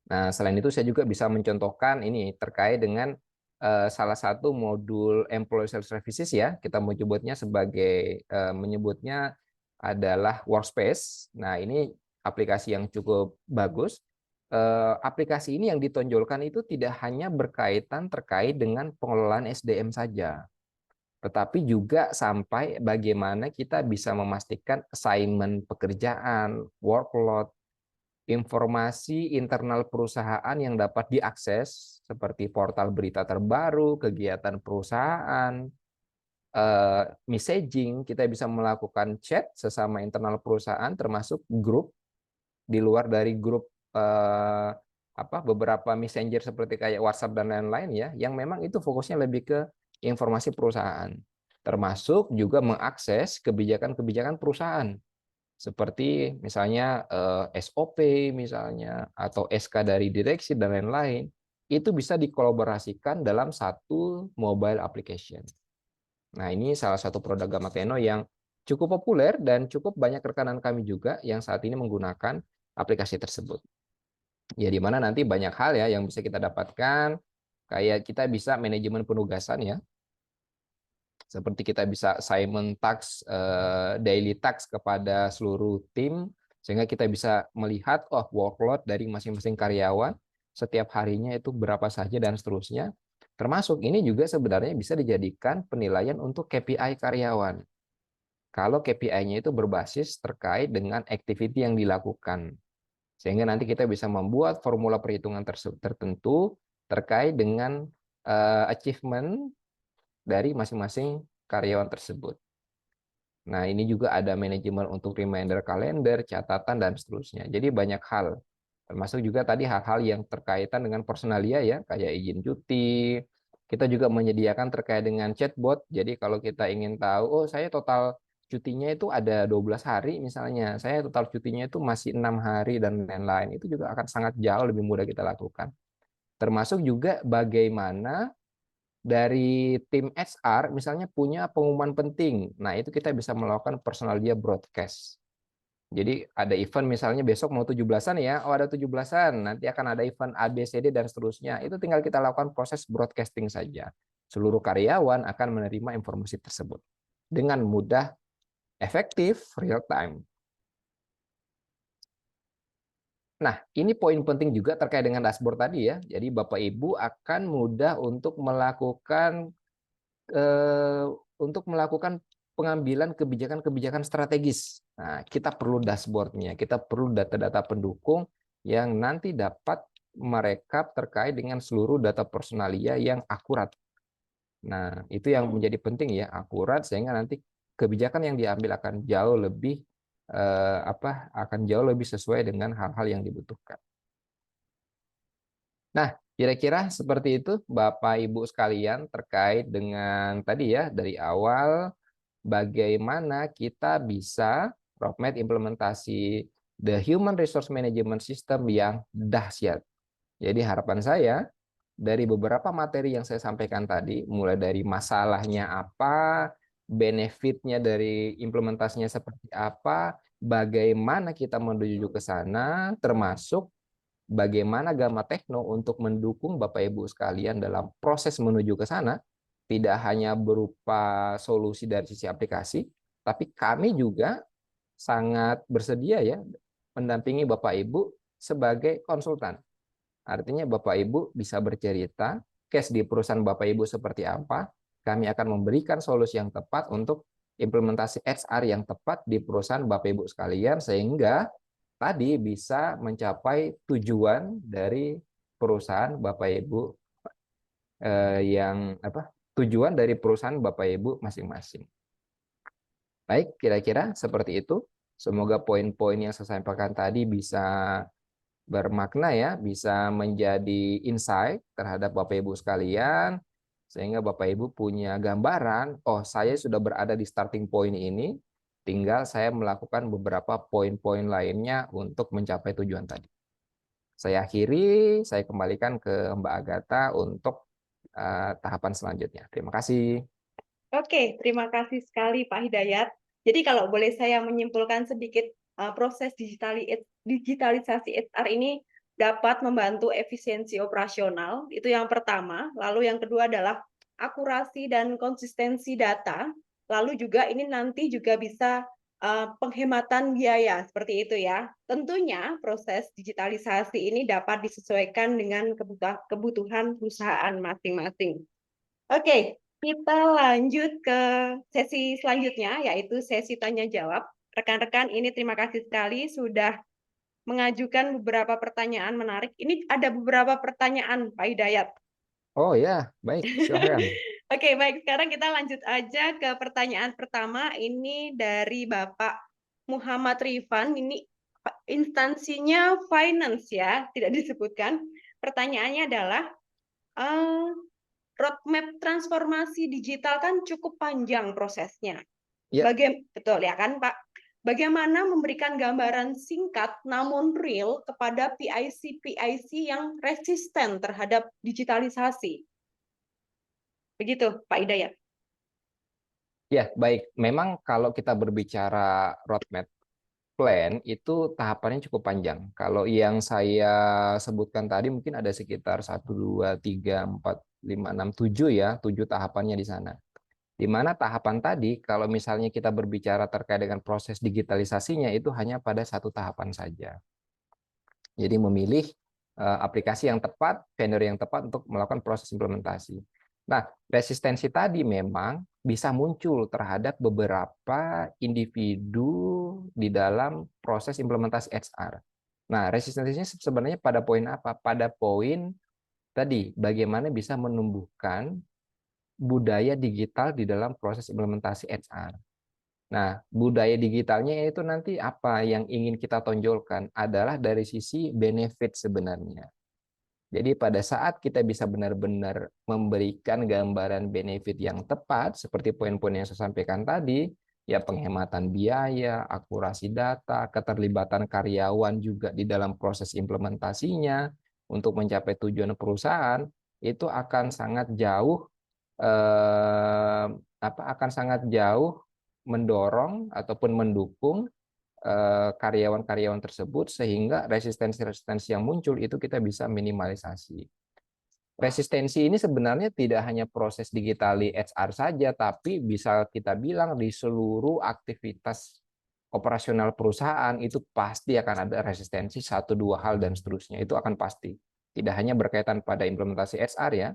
Nah, selain itu saya juga bisa mencontohkan ini terkait dengan salah satu modul Employee Self Services ya, kita menyebutnya sebagai menyebutnya adalah Workspace. Nah, ini aplikasi yang cukup bagus. Aplikasi ini yang ditonjolkan itu tidak hanya berkaitan terkait dengan pengelolaan SDM saja, tetapi juga sampai bagaimana kita bisa memastikan assignment pekerjaan, workload, informasi internal perusahaan yang dapat diakses seperti portal berita terbaru, kegiatan perusahaan, messaging, kita bisa melakukan chat sesama internal perusahaan, termasuk grup di luar dari grup beberapa messenger seperti kayak WhatsApp dan lain-lain ya, yang memang itu fokusnya lebih ke informasi perusahaan, termasuk juga mengakses kebijakan-kebijakan perusahaan seperti misalnya SOP misalnya atau SK dari direksi dan lain-lain, itu bisa dikolaborasikan dalam satu mobile application. Nah, ini salah satu produk Gamma Techno yang cukup populer dan cukup banyak rekanan kami juga yang saat ini menggunakan aplikasi tersebut. Ya, di mana nanti banyak hal ya yang bisa kita dapatkan, kayak kita bisa manajemen penugasan ya, seperti kita bisa assignment task, daily task kepada seluruh tim, sehingga kita bisa melihat workload dari masing-masing karyawan setiap harinya itu berapa saja dan seterusnya. Termasuk ini juga sebenarnya bisa dijadikan penilaian untuk KPI karyawan. Kalau KPI-nya itu berbasis terkait dengan activity yang dilakukan. Sehingga nanti kita bisa membuat formula perhitungan tertentu terkait dengan achievement dari masing-masing karyawan tersebut. Nah, ini juga ada manajemen untuk reminder kalender, catatan, dan seterusnya. Jadi banyak hal. Termasuk juga tadi hal-hal yang terkaitan dengan personalia ya, kayak izin cuti. Kita juga menyediakan terkait dengan chatbot. Jadi kalau kita ingin tahu, oh saya total cutinya itu ada 12 hari misalnya. Saya total cutinya itu masih 6 hari dan lain-lain. Itu juga akan sangat jauh lebih mudah kita lakukan. Termasuk juga bagaimana dari tim HR misalnya punya pengumuman penting. Nah, itu kita bisa melakukan personalia broadcast. Jadi ada event misalnya besok mau 17-an ya, oh ada 17-an, nanti akan ada event A, B, C, D, dan seterusnya. Itu tinggal kita lakukan proses broadcasting saja. Seluruh karyawan akan menerima informasi tersebut dengan mudah, efektif, real time. Nah, ini poin penting juga terkait dengan dashboard tadi ya. Jadi Bapak Ibu akan mudah untuk melakukan pengambilan kebijakan-kebijakan strategis. Nah, kita perlu dashboardnya, kita perlu data-data pendukung yang nanti dapat merekap terkait dengan seluruh data personalia yang akurat. Nah, itu yang menjadi penting ya, akurat sehingga nanti kebijakan yang diambil akan jauh lebih akan jauh lebih sesuai dengan hal-hal yang dibutuhkan. Nah, kira-kira seperti itu Bapak Ibu sekalian terkait dengan tadi ya dari awal bagaimana kita bisa roadmap implementasi the Human Resource Management System yang dahsyat. Jadi harapan saya dari beberapa materi yang saya sampaikan tadi, mulai dari masalahnya apa, benefitnya dari implementasinya seperti apa, bagaimana kita menuju ke sana, termasuk bagaimana Gamma Tekno untuk mendukung Bapak Ibu sekalian dalam proses menuju ke sana, tidak hanya berupa solusi dari sisi aplikasi, tapi kami juga sangat bersedia ya mendampingi Bapak Ibu sebagai konsultan. Artinya Bapak Ibu bisa bercerita, case di perusahaan Bapak Ibu seperti apa, kami akan memberikan solusi yang tepat untuk implementasi HR yang tepat di perusahaan Bapak Ibu sekalian, sehingga tadi bisa mencapai tujuan dari perusahaan Bapak Ibu tujuan dari perusahaan Bapak Ibu masing-masing. Baik, kira-kira seperti itu. Semoga poin-poin yang saya sampaikan tadi bisa bermakna ya, bisa menjadi insight terhadap Bapak Ibu sekalian, sehingga Bapak Ibu punya gambaran, oh saya sudah berada di starting point ini, tinggal saya melakukan beberapa poin-poin lainnya untuk mencapai tujuan tadi. Saya akhiri, saya kembalikan ke Mbak Agatha untuk tahapan selanjutnya. Terima kasih. Oke, terima kasih sekali Pak Hidayat. Jadi kalau boleh saya menyimpulkan sedikit, proses digitalisasi HR ini dapat membantu efisiensi operasional, itu yang pertama. Lalu yang kedua adalah akurasi dan konsistensi data. Lalu juga ini nanti juga bisa penghematan biaya, seperti itu ya. Tentunya proses digitalisasi ini dapat disesuaikan dengan kebutuhan perusahaan masing-masing. Oke, kita lanjut ke sesi selanjutnya, yaitu sesi tanya jawab. Rekan-rekan, ini terima kasih sekali sudah mengajukan beberapa pertanyaan menarik. Ini ada beberapa pertanyaan, Pak Hidayat. Oh ya, baik, silahkan. Oke, baik. Sekarang kita lanjut aja ke pertanyaan pertama. Ini dari Bapak Muhammad Rifan. Ini instansinya finance ya, tidak disebutkan. Pertanyaannya adalah, roadmap transformasi digital kan cukup panjang prosesnya. Ya. Betul ya kan, Pak? Bagaimana memberikan gambaran singkat namun real kepada PIC yang resisten terhadap digitalisasi? Begitu, Pak Hidayat. Ya, baik. Memang kalau kita berbicara roadmap plan itu tahapannya cukup panjang. Kalau yang saya sebutkan tadi mungkin ada sekitar 1, 2, 3, 4, 5, 6, 7 ya, 7 tahapannya di sana. Di mana tahapan tadi, kalau misalnya kita berbicara terkait dengan proses digitalisasinya itu hanya pada satu tahapan saja. Jadi memilih aplikasi yang tepat, vendor yang tepat untuk melakukan proses implementasi. Nah, resistensi tadi memang bisa muncul terhadap beberapa individu di dalam proses implementasi HR. Nah, resistensinya sebenarnya pada poin apa? Pada poin tadi, bagaimana bisa menumbuhkan budaya digital di dalam proses implementasi HR. Nah, budaya digitalnya itu nanti apa yang ingin kita tonjolkan adalah dari sisi benefit sebenarnya. Jadi pada saat kita bisa benar-benar memberikan gambaran benefit yang tepat, seperti poin-poin yang saya sampaikan tadi, ya penghematan biaya, akurasi data, keterlibatan karyawan juga di dalam proses implementasinya untuk mencapai tujuan perusahaan, itu akan sangat jauh akan sangat jauh mendorong ataupun mendukung karyawan-karyawan tersebut sehingga resistensi-resistensi yang muncul itu kita bisa minimalisasi. Resistensi ini sebenarnya tidak hanya proses digitali HR saja, tapi bisa kita bilang di seluruh aktivitas operasional perusahaan itu pasti akan ada resistensi satu dua hal dan seterusnya. Itu akan pasti. Tidak hanya berkaitan pada implementasi HR ya,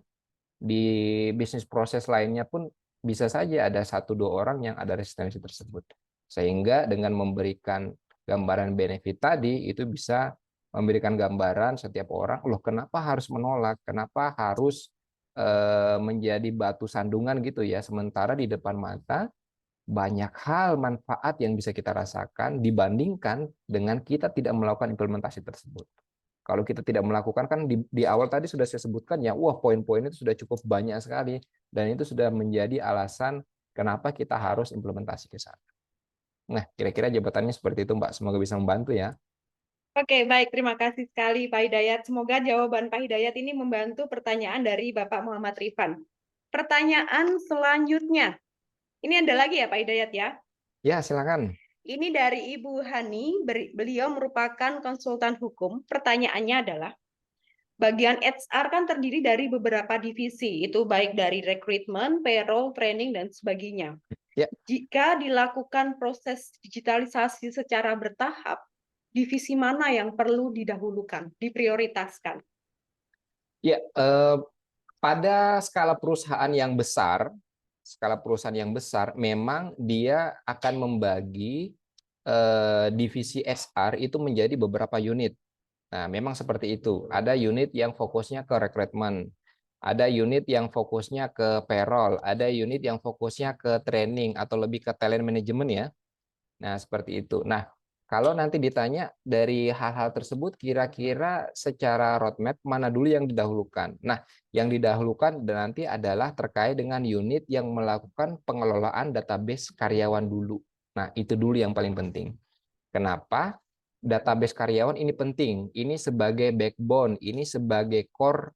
di bisnis proses lainnya pun bisa saja ada satu dua orang yang ada resistensi tersebut. Sehingga dengan memberikan gambaran benefit tadi itu bisa memberikan gambaran setiap orang, loh kenapa harus menolak, kenapa harus menjadi batu sandungan gitu ya, sementara di depan mata banyak hal manfaat yang bisa kita rasakan dibandingkan dengan kita tidak melakukan implementasi tersebut. Kalau kita tidak melakukan kan di awal tadi sudah saya sebutkan ya, wah poin-poin itu sudah cukup banyak sekali dan itu sudah menjadi alasan kenapa kita harus implementasi ke sana. Nah, kira-kira jabatannya seperti itu, Mbak. Semoga bisa membantu ya. Oke, baik. Terima kasih sekali, Pak Hidayat. Semoga jawaban Pak Hidayat ini membantu pertanyaan dari Bapak Muhammad Rifan. Pertanyaan selanjutnya. Ini ada lagi ya, Pak Hidayat ya? Ya, silakan. Ini dari Ibu Hani, beliau merupakan konsultan hukum. Pertanyaannya adalah, bagian HR kan terdiri dari beberapa divisi, itu baik dari rekrutmen, payroll, training, dan sebagainya. Ya, Jika dilakukan proses digitalisasi secara bertahap, divisi mana yang perlu didahulukan, diprioritaskan? ya. Pada skala perusahaan yang besar, memang dia akan membagi divisi HR itu menjadi beberapa unit. Nah, memang seperti itu. Ada unit yang fokusnya ke rekrutmen, ada unit yang fokusnya ke payroll, ada unit yang fokusnya ke training atau lebih ke talent management ya. Nah, seperti itu. Nah, kalau nanti ditanya dari hal-hal tersebut, kira-kira secara roadmap mana dulu yang didahulukan? Nah, yang didahulukan nanti adalah terkait dengan unit yang melakukan pengelolaan database karyawan dulu. Nah, itu dulu yang paling penting. Kenapa? Database karyawan ini penting. Ini sebagai backbone, ini sebagai core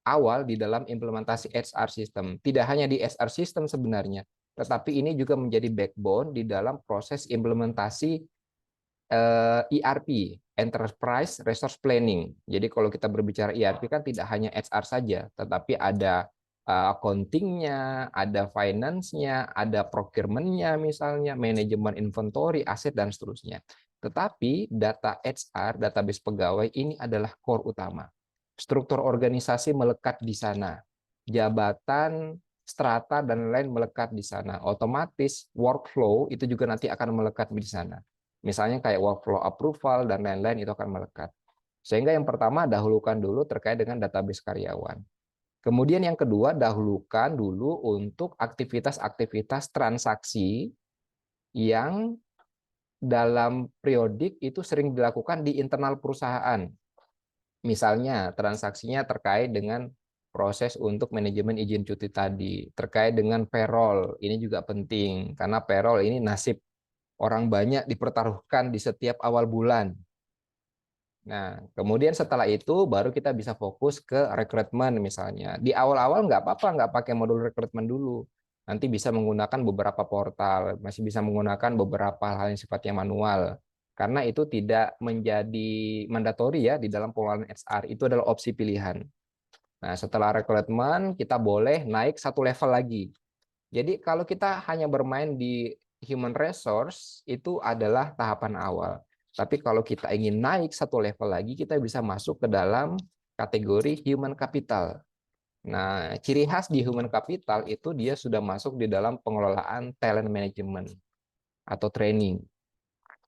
awal di dalam implementasi HR system. Tidak hanya di HR system sebenarnya, tetapi ini juga menjadi backbone di dalam proses implementasi ERP, Enterprise Resource Planning. Jadi kalau kita berbicara ERP kan tidak hanya HR saja, tetapi ada accounting-nya, ada finance-nya, ada procurement-nya misalnya, manajemen inventory, aset, dan seterusnya. Tetapi data HR, database pegawai ini adalah core utama. Struktur organisasi melekat di sana. Jabatan, strata, dan lain melekat di sana. Otomatis workflow itu juga nanti akan melekat di sana. Misalnya kayak workflow approval dan lain-lain itu akan melekat. Sehingga yang pertama dahulukan dulu terkait dengan database karyawan. Kemudian yang kedua dahulukan dulu untuk aktivitas-aktivitas transaksi yang dalam periodik itu sering dilakukan di internal perusahaan. Misalnya transaksinya terkait dengan proses untuk manajemen izin cuti tadi, terkait dengan payroll, ini juga penting karena payroll ini nasib orang banyak dipertaruhkan di setiap awal bulan. Nah, kemudian setelah itu baru kita bisa fokus ke rekrutmen misalnya. Di awal-awal nggak apa-apa, nggak pakai modul rekrutmen dulu. Nanti bisa menggunakan beberapa portal, masih bisa menggunakan beberapa hal yang sifatnya manual. Karena itu tidak menjadi mandatori ya di dalam pengelolaan HR, itu adalah opsi pilihan. Nah, setelah rekrutmen, kita boleh naik satu level lagi. Jadi kalau kita hanya bermain di human resource, itu adalah tahapan awal. Tapi kalau kita ingin naik satu level lagi, kita bisa masuk ke dalam kategori human capital. Nah, ciri khas di human capital itu dia sudah masuk di dalam pengelolaan talent management atau training.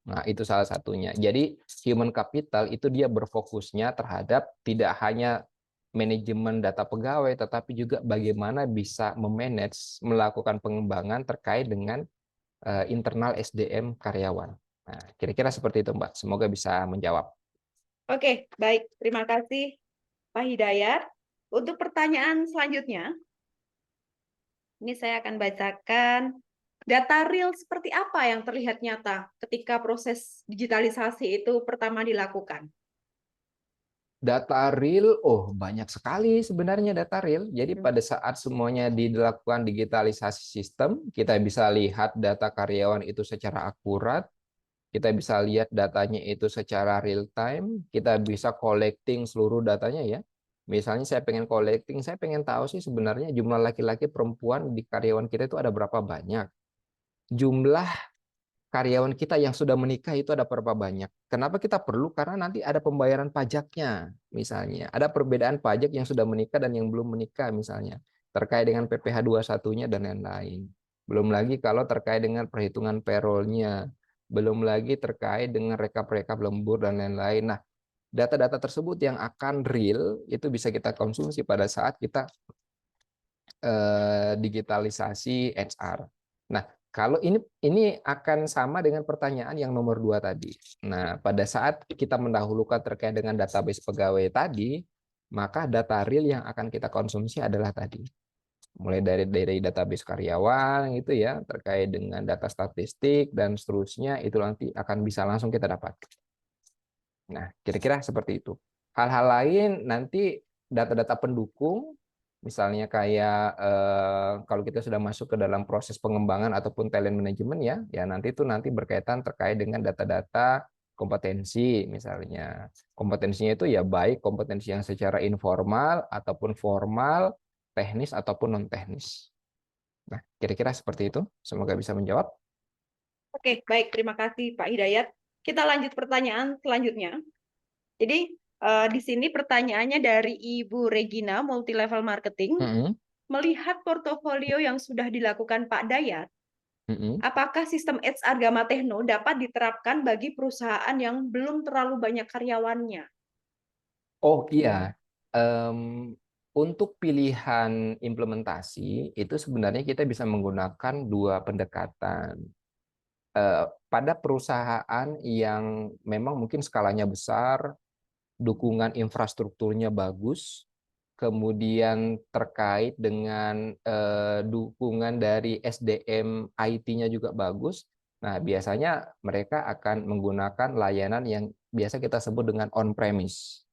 Nah, itu salah satunya. Jadi human capital itu dia berfokusnya terhadap tidak hanya manajemen data pegawai, tetapi juga bagaimana bisa memanage, melakukan pengembangan terkait dengan internal SDM karyawan. Nah, kira-kira seperti itu, Mbak. Semoga bisa menjawab. Oke, baik. Terima kasih, Pak Hidayat. Untuk pertanyaan selanjutnya, ini saya akan bacakan. Data real seperti apa yang terlihat nyata ketika proses digitalisasi itu pertama dilakukan? Data real, oh banyak sekali sebenarnya data real. Jadi pada saat semuanya dilakukan digitalisasi sistem, kita bisa lihat data karyawan itu secara akurat, kita bisa lihat datanya itu secara real time, kita bisa collecting seluruh datanya ya. Misalnya saya pengen collecting, saya pengen tahu sih sebenarnya jumlah laki-laki perempuan di karyawan kita itu ada berapa banyak. Jumlah karyawan kita yang sudah menikah itu ada berapa banyak. Kenapa kita perlu? Karena nanti ada pembayaran pajaknya, misalnya. Ada perbedaan pajak yang sudah menikah dan yang belum menikah, misalnya. Terkait dengan PPh 21-nya dan lain-lain. Belum lagi kalau terkait dengan perhitungan payroll-nya. Belum lagi terkait dengan rekap-rekap lembur dan lain-lain. Nah, data-data tersebut yang akan real, itu bisa kita konsumsi pada saat kita digitalisasi HR. Nah, kalau ini akan sama dengan pertanyaan yang nomor 2 tadi. Nah, pada saat kita mendahulukan terkait dengan database pegawai tadi, maka data real yang akan kita konsumsi adalah tadi. Mulai dari database karyawan gitu ya, terkait dengan data statistik dan seterusnya, itu nanti akan bisa langsung kita dapat. Nah, kira-kira seperti itu. Hal-hal lain nanti data-data pendukung, misalnya kayak kalau kita sudah masuk ke dalam proses pengembangan ataupun talent management ya, ya nanti berkaitan terkait dengan data-data kompetensi misalnya. Kompetensinya itu ya baik kompetensi yang secara informal ataupun formal, teknis ataupun non teknis. Nah, kira-kira seperti itu. Semoga bisa menjawab. Oke, baik. Terima kasih, Pak Hidayat. Kita lanjut pertanyaan selanjutnya. Jadi, di sini pertanyaannya dari Ibu Regina, Multilevel Marketing. Mm-mm, Melihat portofolio yang sudah dilakukan Pak Dayat, mm-mm. apakah sistem HR Gama Techno dapat diterapkan bagi perusahaan yang belum terlalu banyak karyawannya? Oh iya, Em, untuk pilihan implementasi itu sebenarnya kita bisa menggunakan dua pendekatan. Pada perusahaan yang memang mungkin skalanya besar, dukungan infrastrukturnya bagus, kemudian terkait dengan dukungan dari SDM IT-nya juga bagus. Nah, biasanya mereka akan menggunakan layanan yang biasa kita sebut dengan on-premise.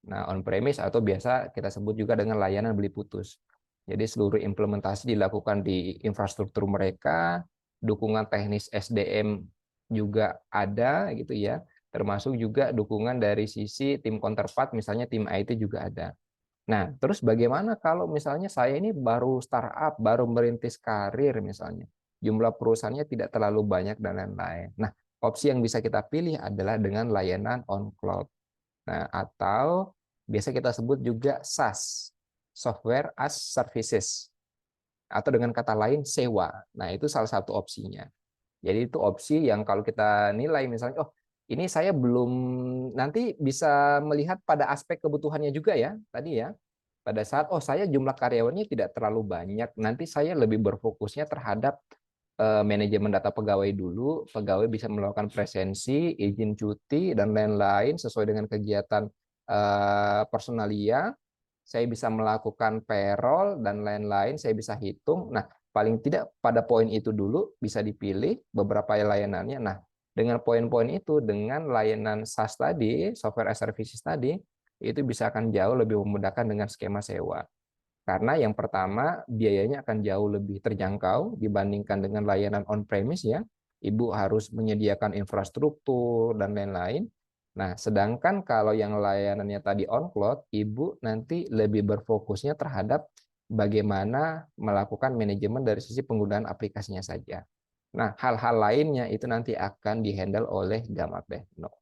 Nah, on-premise atau biasa kita sebut juga dengan layanan beli putus. Jadi seluruh implementasi dilakukan di infrastruktur mereka, dukungan teknis SDM juga ada gitu ya, termasuk juga dukungan dari sisi tim counterpart, misalnya tim IT juga ada. Nah, terus bagaimana kalau misalnya saya ini baru startup, baru merintis karir misalnya, jumlah perusahaannya tidak terlalu banyak dan lain-lain. Nah, opsi yang bisa kita pilih adalah dengan layanan on cloud. Nah, atau biasa kita sebut juga SaaS, Software as Services, atau dengan kata lain sewa. Nah, itu salah satu opsinya. Jadi itu opsi yang kalau kita nilai misalnya, oh ini saya belum, nanti bisa melihat pada aspek kebutuhannya juga ya, tadi ya. Pada saat, oh saya jumlah karyawannya tidak terlalu banyak, nanti saya lebih berfokusnya terhadap manajemen data pegawai dulu, pegawai bisa melakukan presensi, izin cuti, dan lain-lain sesuai dengan kegiatan personalia, saya bisa melakukan payroll, dan lain-lain, saya bisa hitung. Nah, paling tidak pada poin itu dulu bisa dipilih beberapa layanannya. Nah, dengan poin-poin itu, dengan layanan SaaS tadi, software as services tadi, itu bisa akan jauh lebih memudahkan dengan skema sewa. Karena yang pertama, biayanya akan jauh lebih terjangkau dibandingkan dengan layanan on-premise ya. Ibu harus menyediakan infrastruktur dan lain-lain. Nah, sedangkan kalau yang layanannya tadi on-cloud, Ibu nanti lebih berfokusnya terhadap bagaimana melakukan manajemen dari sisi penggunaan aplikasinya saja. Nah, hal-hal lainnya itu nanti akan dihandle oleh Gama Techno.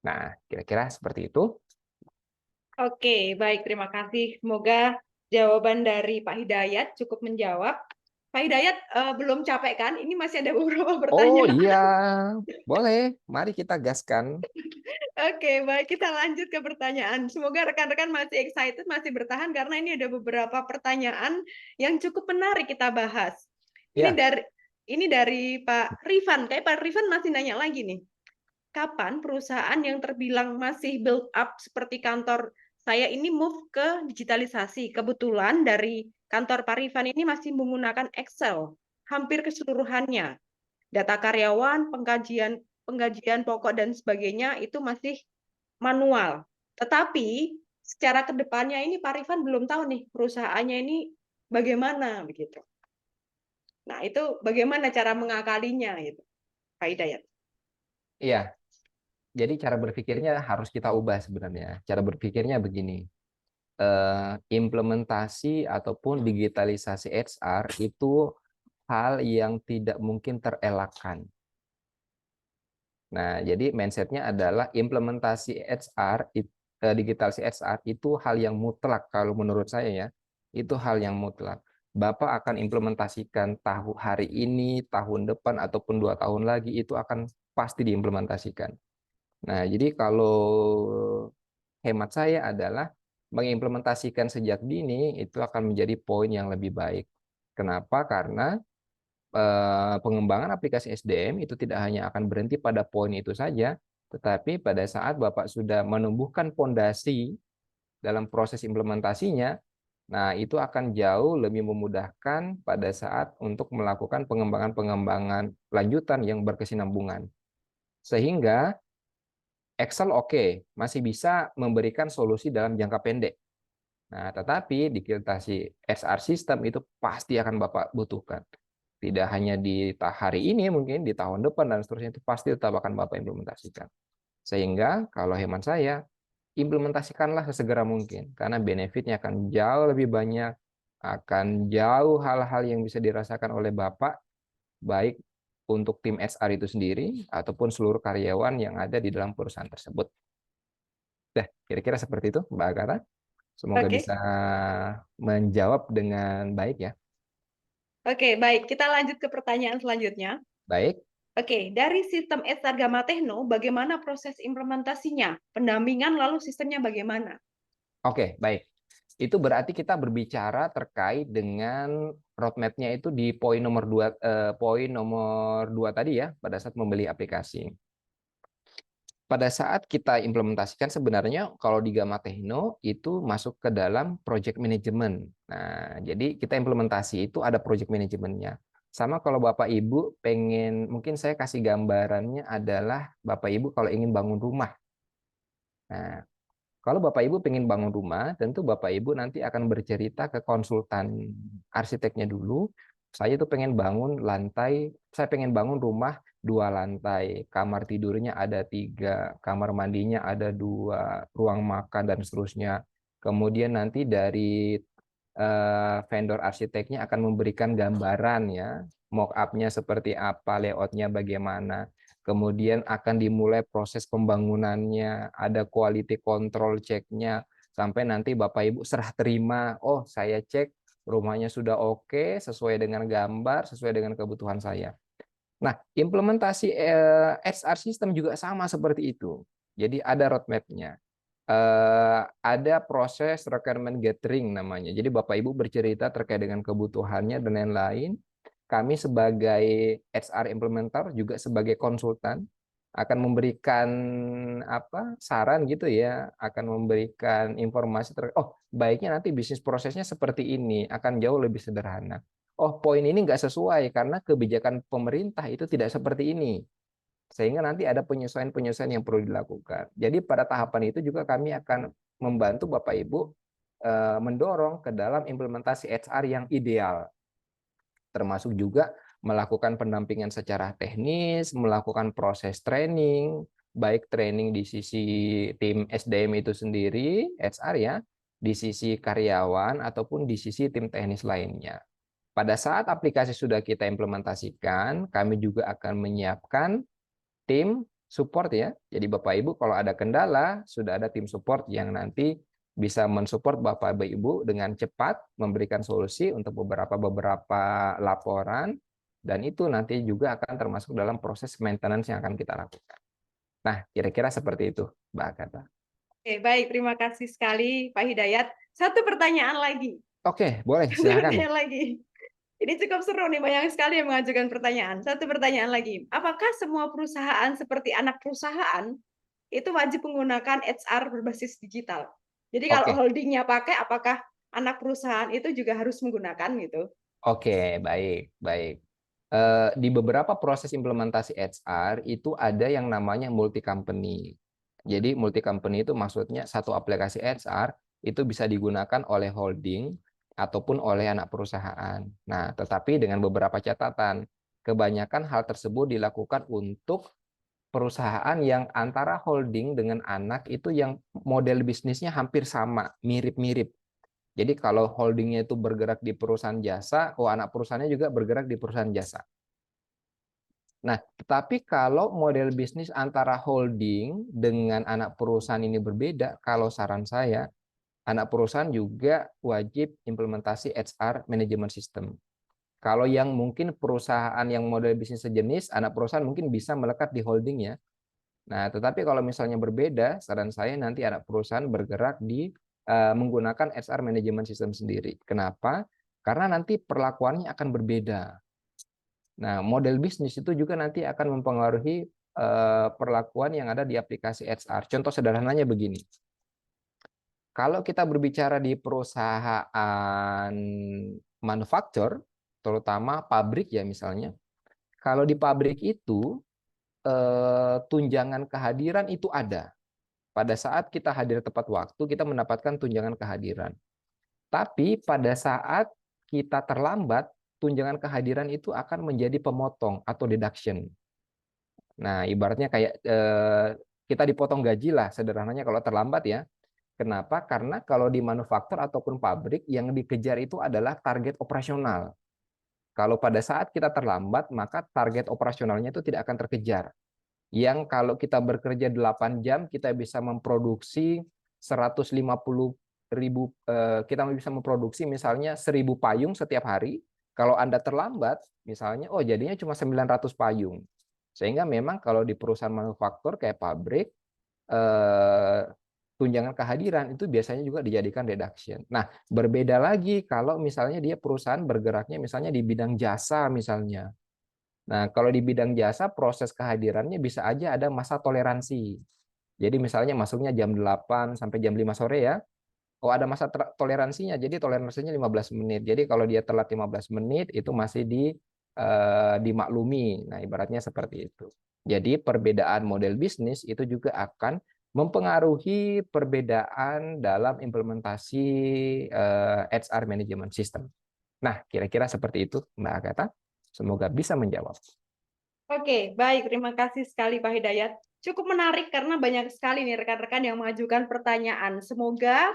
Nah, kira-kira seperti itu. Oke, baik. Terima kasih. Semoga jawaban dari Pak Hidayat cukup menjawab. Pak Hidayat belum capek kan? Ini masih ada beberapa Oh pertanyaan. iya, boleh. Mari kita gaskan. Oke, baik kita lanjut ke pertanyaan. Semoga rekan-rekan masih excited, masih bertahan karena ini ada beberapa pertanyaan yang cukup menarik kita bahas. Ini Ya, dari ini dari Pak Rifan. Kayak Pak Rifan masih nanya lagi nih. Kapan perusahaan yang terbilang masih build up seperti kantor saya ini move ke digitalisasi? Kebetulan dari kantor Pak Rifan ini masih menggunakan Excel hampir keseluruhannya. Data karyawan, pengkajian penggajian pokok dan sebagainya itu masih manual. Tetapi secara kedepannya ini Pak Rifan belum tahu nih perusahaannya ini bagaimana begitu. Nah, itu bagaimana cara mengakalinya itu, Pak Hidayat? iya. Jadi cara berpikirnya harus kita ubah sebenarnya. Cara berpikirnya begini. Implementasi ataupun digitalisasi HR itu hal yang tidak mungkin terelakkan. Nah, jadi mindsetnya adalah implementasi HR, digitalisasi HR itu hal yang mutlak kalau menurut saya ya. Itu hal yang mutlak. Bapak akan implementasikan tahun hari ini, tahun depan, ataupun 2 tahun lagi, itu akan pasti diimplementasikan. Nah, jadi kalau hemat saya adalah mengimplementasikan sejak dini itu akan menjadi poin yang lebih baik. Kenapa? Karena pengembangan aplikasi SDM itu tidak hanya akan berhenti pada poin itu saja, tetapi pada saat Bapak sudah menumbuhkan fondasi dalam proses implementasinya, nah itu akan jauh lebih memudahkan pada saat untuk melakukan pengembangan-pengembangan lanjutan yang berkesinambungan. Sehingga Excel oke, masih bisa memberikan solusi dalam jangka pendek. Nah, tetapi digitalisasi HR system itu pasti akan Bapak butuhkan. Tidak hanya di hari ini, mungkin di tahun depan dan seterusnya itu pasti tetap akan Bapak implementasikan. Sehingga kalau hemat saya, implementasikanlah sesegera mungkin. Karena benefitnya akan jauh lebih banyak, akan jauh hal-hal yang bisa dirasakan oleh Bapak, baik untuk tim HR itu sendiri, ataupun seluruh karyawan yang ada di dalam perusahaan tersebut. Dah, kira-kira seperti itu, Mbak Agatha. Semoga Oke. bisa menjawab dengan baik ya. Oke, baik. Kita lanjut ke pertanyaan selanjutnya. Baik, Oke, dari sistem HR Gama Techno, bagaimana proses implementasinya? Pendampingan lalu sistemnya bagaimana? oke, baik. Itu berarti kita berbicara terkait dengan roadmap-nya itu di poin nomor 2 tadi ya, pada saat membeli aplikasi. Pada saat kita implementasikan sebenarnya kalau di Gamma Techno itu masuk ke dalam project management. Nah, jadi kita implementasi itu ada project manajemennya. Sama kalau Bapak Ibu pengen, mungkin saya kasih gambarannya adalah Bapak Ibu kalau ingin bangun rumah. Nah, kalau Bapak Ibu pengen bangun rumah, tentu Bapak Ibu nanti akan bercerita ke konsultan arsiteknya dulu. Saya tuh pengen bangun lantai, saya pengen bangun rumah 2 lantai, kamar tidurnya ada 3, kamar mandinya ada 2, ruang makan dan seterusnya. Kemudian nanti dari vendor arsiteknya akan memberikan gambaran ya, mock up-nya seperti apa, layout-nya bagaimana. Kemudian akan dimulai proses pembangunannya, ada quality control check-nya, sampai nanti Bapak Ibu serah terima, oh saya cek rumahnya sudah oke, sesuai dengan gambar, sesuai dengan kebutuhan saya. Nah, implementasi HR system juga sama seperti itu. Jadi ada roadmap-nya. Ada proses requirement gathering namanya. Jadi Bapak Ibu bercerita terkait dengan kebutuhannya dan lain-lain. Kami sebagai HR implementer juga sebagai konsultan akan memberikan apa saran gitu ya, akan memberikan informasi terkait, oh baiknya nanti bisnis prosesnya seperti ini, akan jauh lebih sederhana. Oh poin ini nggak sesuai karena kebijakan pemerintah itu tidak seperti ini. Sehingga nanti ada penyesuaian-penyesuaian yang perlu dilakukan. Jadi pada tahapan itu juga kami akan membantu Bapak Ibu mendorong ke dalam implementasi HR yang ideal, termasuk juga melakukan pendampingan secara teknis, melakukan proses training, baik training di sisi tim SDM itu sendiri, HR ya, di sisi karyawan ataupun di sisi tim teknis lainnya. Pada saat aplikasi sudah kita implementasikan, kami juga akan menyiapkan tim support ya. Jadi Bapak Ibu kalau ada kendala, sudah ada tim support yang nanti bisa mensupport Bapak Ibu dengan cepat memberikan solusi untuk beberapa laporan, dan itu nanti juga akan termasuk dalam proses maintenance yang akan kita lakukan. Nah, kira-kira seperti itu, Mbak Agatha. Oke, baik. Terima kasih sekali, Pak Hidayat. Satu pertanyaan lagi. Oke, boleh, Satu silakan. pertanyaan lagi. Ini cukup seru nih, banyak sekali yang mengajukan pertanyaan. Satu pertanyaan lagi. Apakah semua perusahaan seperti anak perusahaan itu wajib menggunakan HR berbasis digital? Jadi kalau Oke, holdingnya pakai, apakah anak perusahaan itu juga harus menggunakan gitu? oke, baik, baik. Di beberapa proses implementasi HR itu ada yang namanya multi company. Jadi multi company itu maksudnya satu aplikasi HR itu bisa digunakan oleh holding ataupun oleh anak perusahaan. Nah, tetapi dengan beberapa catatan. Kebanyakan hal tersebut dilakukan untuk perusahaan yang antara holding dengan anak itu yang model bisnisnya hampir sama, mirip-mirip. Jadi kalau holdingnya itu bergerak di perusahaan jasa, anak perusahaannya juga bergerak di perusahaan jasa. Nah, tetapi kalau model bisnis antara holding dengan anak perusahaan ini berbeda, kalau saran saya, anak perusahaan juga wajib implementasi HR management system. Kalau yang mungkin perusahaan yang model bisnis sejenis, anak perusahaan mungkin bisa melekat di holdingnya. Nah, tetapi kalau misalnya berbeda, saran saya nanti anak perusahaan bergerak di menggunakan HR management system sendiri. Kenapa? Karena nanti perlakuannya akan berbeda. Nah, model bisnis itu juga nanti akan mempengaruhi perlakuan yang ada di aplikasi HR. Contoh sederhananya begini. Kalau kita berbicara di perusahaan manufaktur, terutama pabrik ya misalnya, kalau di pabrik itu tunjangan kehadiran itu ada. Pada saat kita hadir tepat waktu, kita mendapatkan tunjangan kehadiran. Tapi pada saat kita terlambat, tunjangan kehadiran itu akan menjadi pemotong atau deduction. Nah, ibaratnya kayak kita dipotong gaji lah sederhananya kalau terlambat ya. Kenapa? Karena kalau di manufaktur ataupun pabrik yang dikejar itu adalah target operasional. Kalau pada saat kita terlambat, maka target operasionalnya itu tidak akan terkejar. Yang kalau kita bekerja 8 jam, kita bisa memproduksi 150.000, kita bisa memproduksi misalnya 1.000 payung setiap hari. Kalau Anda terlambat, misalnya, jadinya cuma 900 payung. Sehingga memang kalau di perusahaan manufaktur kayak pabrik, eh, tunjangan kehadiran itu biasanya juga dijadikan deduction. Nah, berbeda lagi kalau misalnya dia perusahaan bergeraknya misalnya di bidang jasa misalnya. Nah, kalau di bidang jasa proses kehadirannya bisa aja ada masa toleransi. Jadi misalnya masuknya jam 8 sampai jam 5 sore ya. Ada masa toleransinya. Jadi toleransinya 15 menit. Jadi kalau dia telat 15 menit itu masih dimaklumi. Nah, ibaratnya seperti itu. Jadi perbedaan model bisnis itu juga akan mempengaruhi perbedaan dalam implementasi HR management system. Nah, kira-kira seperti itu, Mbak Agatha. Semoga bisa menjawab. Oke, baik. Terima kasih sekali Pak Hidayat. Cukup menarik karena banyak sekali nih rekan-rekan yang mengajukan pertanyaan. Semoga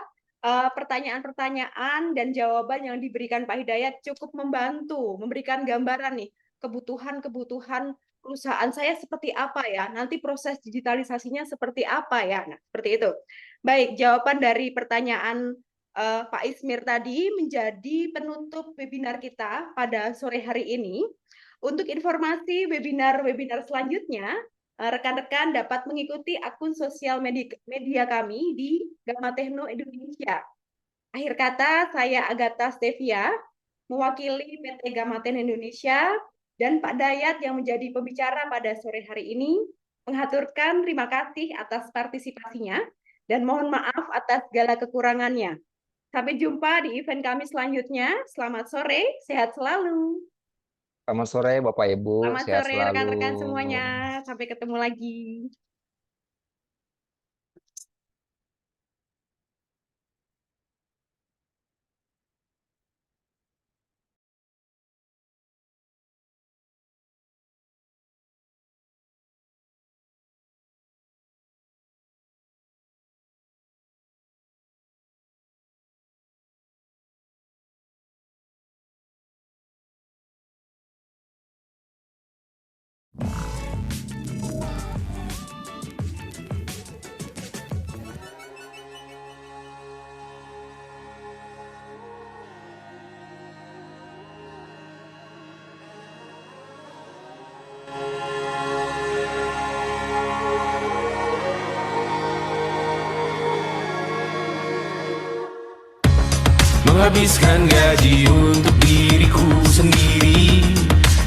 pertanyaan-pertanyaan dan jawaban yang diberikan Pak Hidayat cukup membantu, memberikan gambaran nih kebutuhan-kebutuhan perusahaan saya seperti apa ya, nanti proses digitalisasinya seperti apa ya. Nah, seperti itu. Baik, jawaban dari pertanyaan Pak Ismir tadi menjadi penutup webinar kita pada sore hari ini. Untuk informasi webinar-webinar selanjutnya, rekan-rekan dapat mengikuti akun sosial media kami di Gamma Techno Indonesia. Akhir kata, saya Agatha Stevia, mewakili PT Gamma Techno Indonesia, dan Pak Dayat yang menjadi pembicara pada sore hari ini, mengaturkan terima kasih atas partisipasinya, dan mohon maaf atas segala kekurangannya. Sampai jumpa di event kami selanjutnya. Selamat sore, sehat selalu. Selamat sore Bapak Ibu, Selamat sehat sore selalu. rekan-rekan semuanya. Sampai ketemu lagi. Menghabiskan gaji untuk diriku sendiri,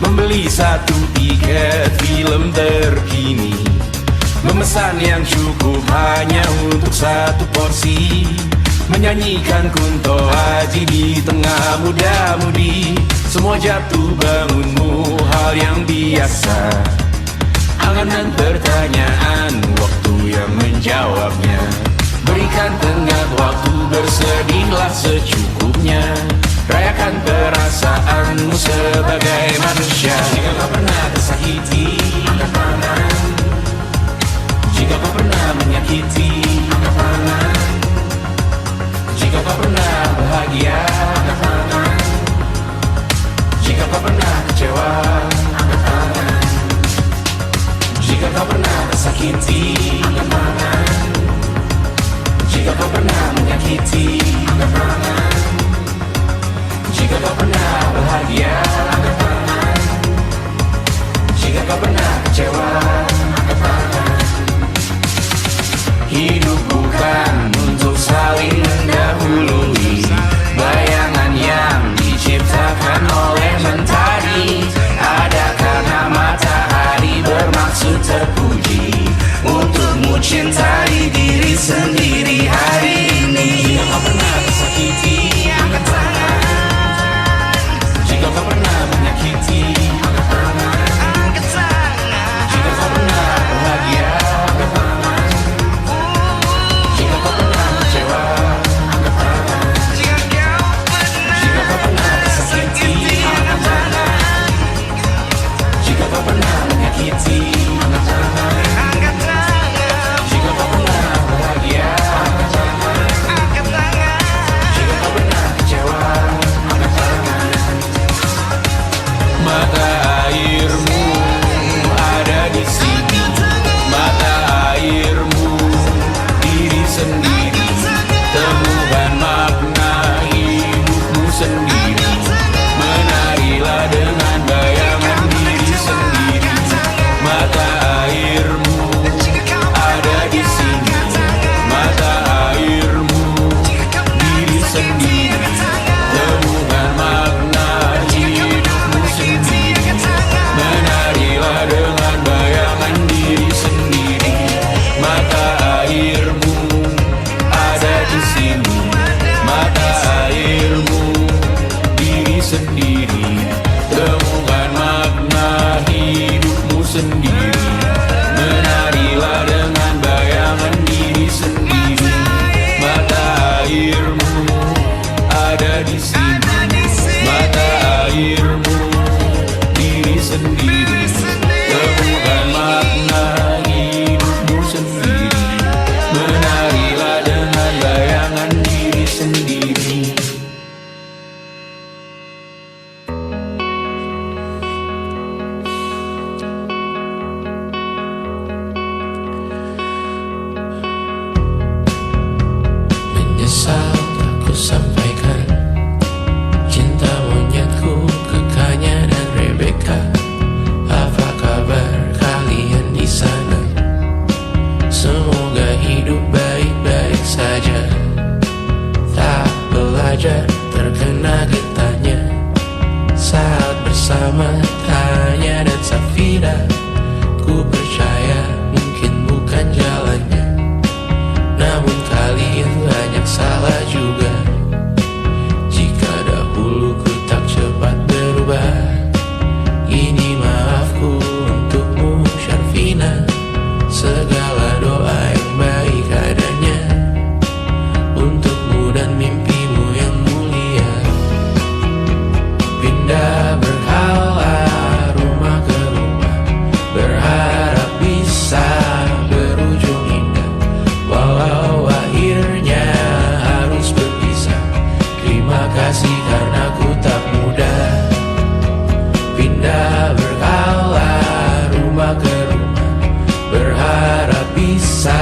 membeli satu tiket film terkini, memesan yang cukup hanya untuk satu porsi, menyanyikan Kunto Aji di tengah muda-mudi. Semua jatuh bangunmu hal yang biasa, angan-angan pertanyaan, waktu yang menjawabnya. Berikan tengah waktu, bersedihlah secukupnya. Rayakan perasaanmu sebagai manusia. Jika kau pernah tersakiti, angkat tangan. Jika kau pernah menyakiti, angkat tangan. Jika kau pernah bahagia, angkat tangan. Jika kau pernah kecewa, angkat tangan. Jika kau pernah tersakiti, angkat tangan. Jika kau pernah menyakiti, angkat tangan. Jika kau pernah bahagia, angkat tangan. Jika kau pernah kecewa, angkat tangan. Hidup bukan untuk saling mendahului, bayangan yang diciptakan oleh mentari. Ada karena matahari bermaksud terpuji, untukmu cintai diri sendiri hari ini. Jika kau pernah tersakiti, angkat tangan. Jika kau pernah menyakiti, angkat tangan. Jika kau pernah bahagia, angkat tangan. Jika kau pernah kecewa, angkat tangan. Jika kau pernah tersakiti, angkat tangan. Jika kau pernah menyakiti, angkat tangan. Jika kau pernah bahagia, angkat tangan. Jika kau pernah kecewa, angkat tangan. Mata airmu ada di sini, mata airmu diri sendiri. Temukan makna hidupmu sendiri, menarilah dengan bayangan diri sendiri. Mata airmu ada di sini, mata airmu diri sendiri. Temukan makna hidupmu sendiri, menarilah dengan bayangan diri sendiri. Mata airmu ada di sini, mata airmu diri sendiri. Temukan makna hidupmu sendiri, menarilah dengan bayangan diri sendiri. Mata airmu ada di sini, mata airmu diri sendiri. Temukan makna hidupmu sendiri, menarilah dengan bayangan diri sendiri. Menyesal tak ku sampaikan cinta monyetku ke Kanya dan Rebecca. Apa kabar kalian di sana? Semoga hidup baik-baik saja. Tak belajar terkena getahnya saat bersama Tanya dan Safira. Ku percaya mungkin bukan jalannya, namun kalian banyak salah juga. Jika dahulu ku tak cepat berubah, ini maafku untukmu Syarfina. Segala doa yang baik adanya untukmu dan mimpimu yang mulia. Pindah berhala rumah ke rumah, berharap bisa berujung indah. Walau akhirnya harus berpisah, terima kasih karena ku tak mudah. Pindah berhala rumah ke rumah, berharap bisa